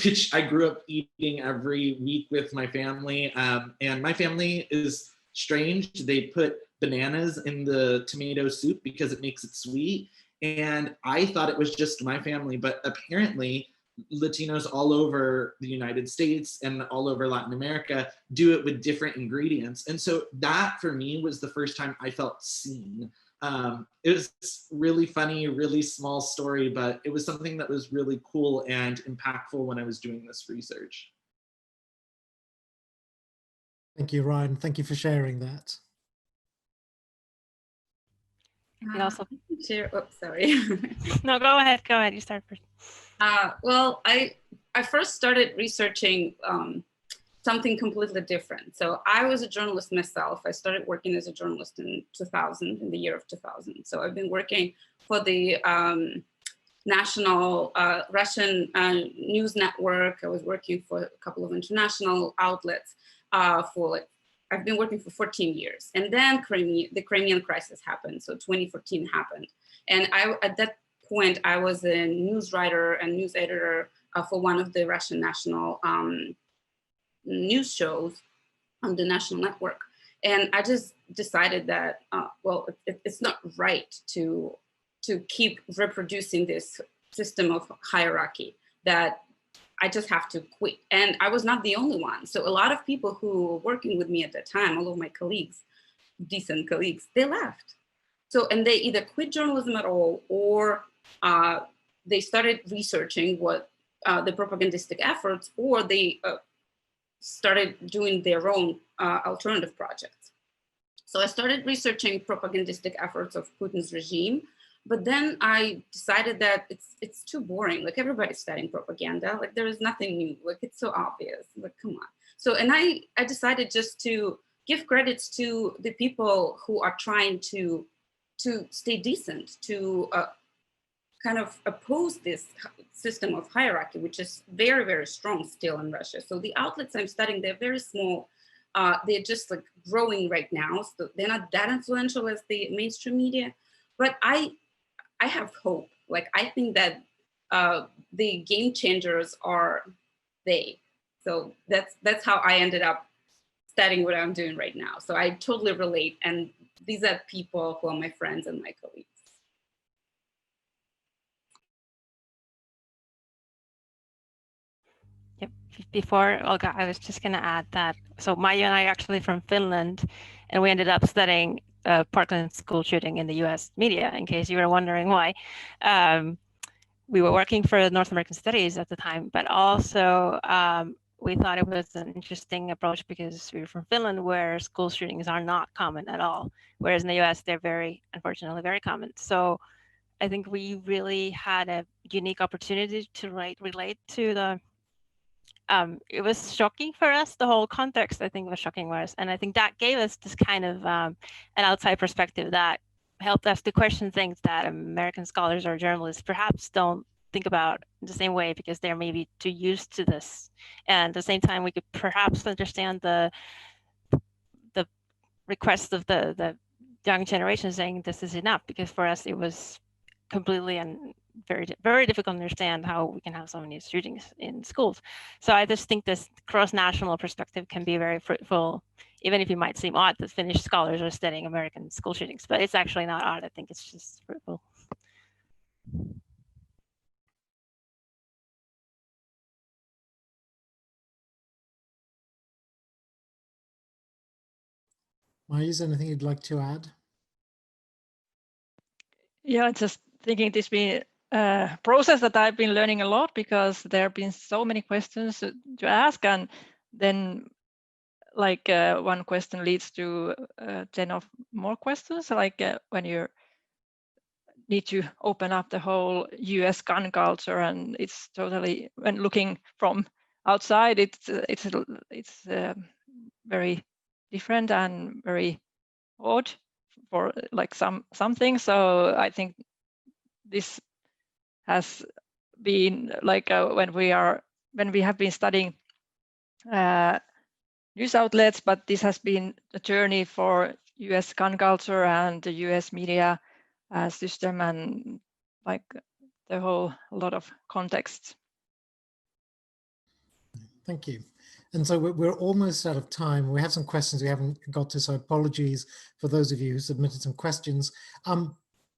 which I grew up eating every week with my family. And my family is strange. They put bananas in the tomato soup because it makes it sweet. And I thought it was just my family, but apparently Latinos all over the United States and all over Latin America do it with different ingredients. And so that for me was the first time I felt seen. It was really funny, really small story, but it was something that was really cool and impactful when I was doing this research. Thank you, Ryan. Thank you for sharing that. And also, sorry. No, go ahead. You start first. Well, I first started researching something completely different. So I was a journalist myself. I started working as a journalist in 2000, in the year of 2000. So I've been working for the national Russian news network. I was working for a couple of international outlets I've been working for 14 years. And then the Crimean crisis happened. So 2014 happened. And at that point, I was a news writer and news editor for one of the Russian national news shows on the national network. And I just decided that, it's not right to keep reproducing this system of hierarchy, that I just have to quit. And I was not the only one. So a lot of people who were working with me at that time, all of my colleagues, decent colleagues, they left. So, and they either quit journalism at all, or they started researching what the propagandistic efforts, or they started doing their own alternative projects. So I started researching propagandistic efforts of Putin's regime, but then I decided that it's too boring. Like, everybody's studying propaganda. Like, there is nothing new. Like, it's so obvious. Like, come on. So, and I decided just to give credits to the people who are trying to stay decent, to kind of oppose this system of hierarchy, which is very, very strong still in Russia. So the outlets I'm studying, they're very small. They're just like growing right now. So they're not that influential as the mainstream media, but I have hope. Like, I think that the game changers are they. So that's how I ended up studying what I'm doing right now. So I totally relate. And these are people who are my friends and my colleagues. Yep. Before Olga, I was just going to add that. So Maiju and I are actually from Finland, and we ended up studying Parkland school shooting in the U.S. media, in case you were wondering why. We were working for North American Studies at the time, but also we thought it was an interesting approach because we were from Finland, where school shootings are not common at all, whereas in the U.S. they're unfortunately very common. So I think we really had a unique opportunity to relate to the. It was shocking for us. The whole context, I think, was shocking for us, and I think that gave us this kind of an outside perspective that helped us to question things that American scholars or journalists perhaps don't think about in the same way, because they're maybe too used to this. And at the same time, we could perhaps understand the request of the young generation saying this is enough, because for us it was completely and very, very difficult to understand how we can have so many shootings in schools. So I just think this cross-national perspective can be very fruitful, even if it might seem odd that Finnish scholars are studying American school shootings, but it's actually not odd. I think it's just fruitful. Maiju, is there anything you'd like to add? Yeah, just thinking this been a process that I've been learning a lot, because there have been so many questions to ask, and then like one question leads to 10 of more questions, like when you need to open up the whole US gun culture, and it's totally, when looking from outside, it's very different and very odd for like some things. So I think this has been like when we have been studying news outlets, but this has been a journey for US gun culture and the US media system, and like the whole lot of context. Thank you. And so we're almost out of time. We have some questions we haven't got to, so apologies for those of you who submitted some questions.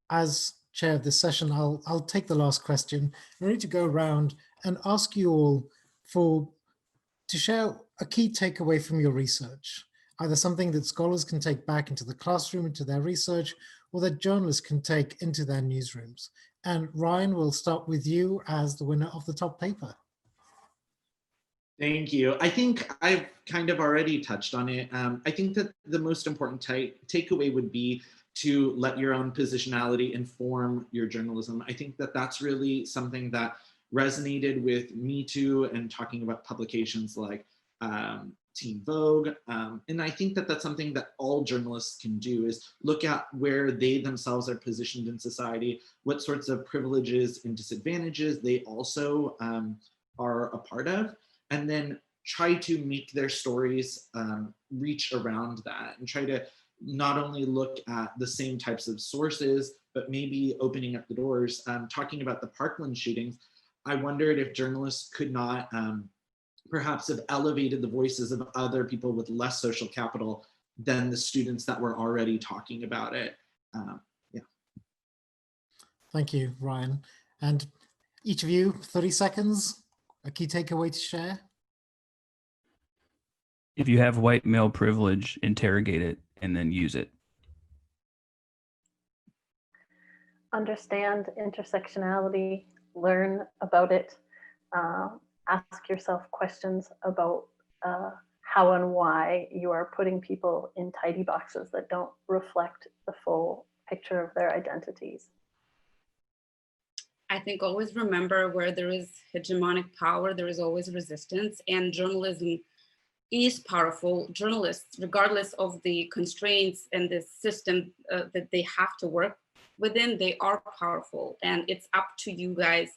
As chair of this session, I'll take the last question. I need to go around and ask you all to share a key takeaway from your research, either something that scholars can take back into the classroom, into their research, or that journalists can take into their newsrooms. And Ryan, we'll start with you as the winner of the top paper. Thank you. I think I've kind of already touched on it. I think that the most important takeaway would be to let your own positionality inform your journalism. I think that that's really something that resonated with Mitú and talking about publications like Teen Vogue. And I think that that's something that all journalists can do, is look at where they themselves are positioned in society, what sorts of privileges and disadvantages they also are a part of, and then try to make their stories reach around that, and try to not only look at the same types of sources, but maybe opening up the doors. Talking about the Parkland shootings, I wondered if journalists could not perhaps have elevated the voices of other people with less social capital than the students that were already talking about it. Yeah. Thank you, Ryan. And each of you, 30 seconds, a key takeaway to share. If you have white male privilege, interrogate it and then use it. Understand intersectionality, learn about it, ask yourself questions about how and why you are putting people in tidy boxes that don't reflect the full picture of their identities. I think always remember, where there is hegemonic power, there is always resistance, and journalism is powerful. Journalists, regardless of the constraints and the system that they have to work within, they are powerful. And it's up to you guys,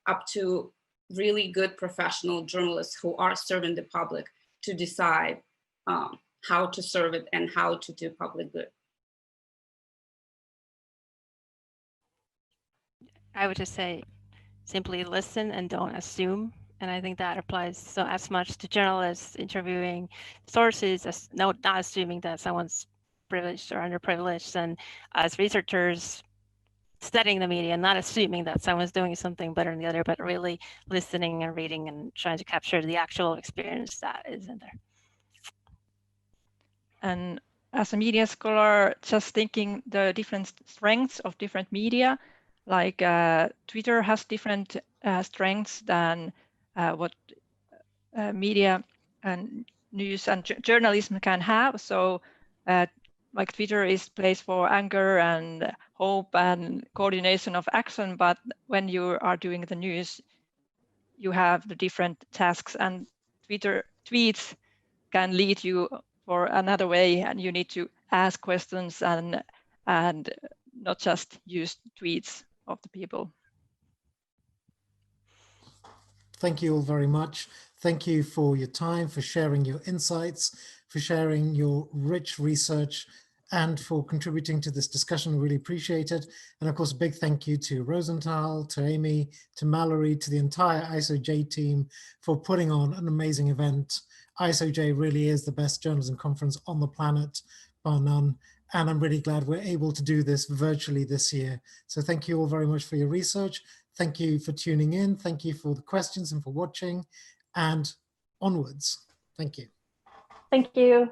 up to really good professional journalists who are serving the public, to decide how to serve it and how to do public good. I would just say simply listen and don't assume. And I think that applies so as much to journalists interviewing sources as not assuming that someone's privileged or underprivileged, and as researchers studying the media, not assuming that someone's doing something better than the other, but really listening and reading and trying to capture the actual experience that is in there. And as a media scholar, just thinking the different strengths of different media, like Twitter has different strengths than what media and news and journalism can have. So like Twitter is place for anger and hope and coordination of action, but when you are doing the news, you have the different tasks, and Twitter tweets can lead you for another way, and you need to ask questions and not just use tweets of the people. Thank you all very much. Thank you for your time, for sharing your insights, for sharing your rich research, and for contributing to this discussion. Really appreciate it. And of course, a big thank you to Rosenthal, to Amy, to Mallory, to the entire ISOJ team for putting on an amazing event. ISOJ really is the best journalism conference on the planet, bar none. And I'm really glad we're able to do this virtually this year. So thank you all very much for your research. Thank you for tuning in. Thank you for the questions and for watching, and onwards. Thank you. Thank you.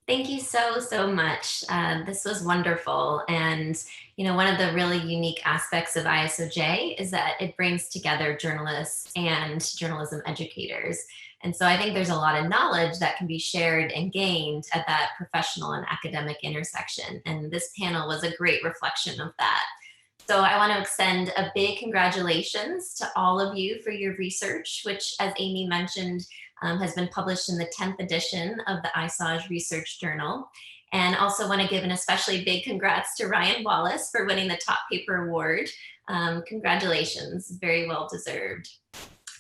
Thank you so much. This was wonderful. And, you know, one of the really unique aspects of ISOJ is that it brings together journalists and journalism educators. And so I think there's a lot of knowledge that can be shared and gained at that professional and academic intersection. And this panel was a great reflection of that. So I want to extend a big congratulations to all of you for your research, which, as Amy mentioned, has been published in the 10th edition of the ISOJ Research Journal. And also want to give an especially big congrats to Ryan Wallace for winning the Top Paper Award. Congratulations, very well deserved.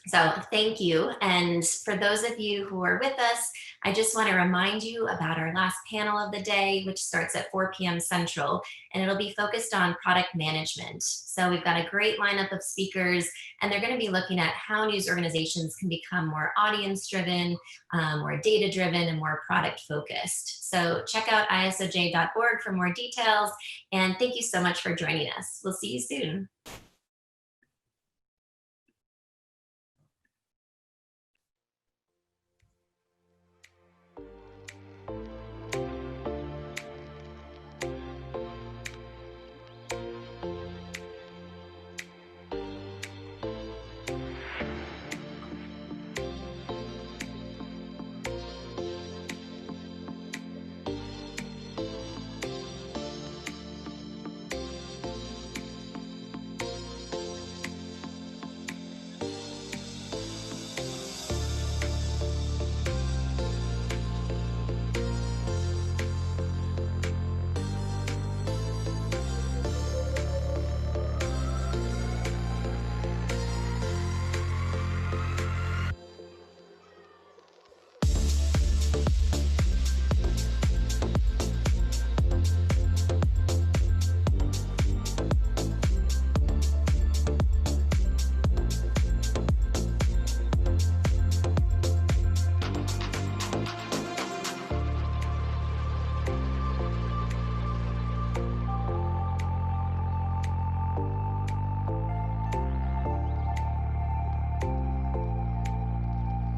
So thank you. And for those of you who are with us, I just want to remind you about our last panel of the day, which starts at 4 p.m. Central, and it'll be focused on product management. So we've got a great lineup of speakers, and they're going to be looking at how news organizations can become more audience-driven, more data-driven, and more product-focused. So check out isoj.org for more details, and thank you so much for joining us. We'll see you soon.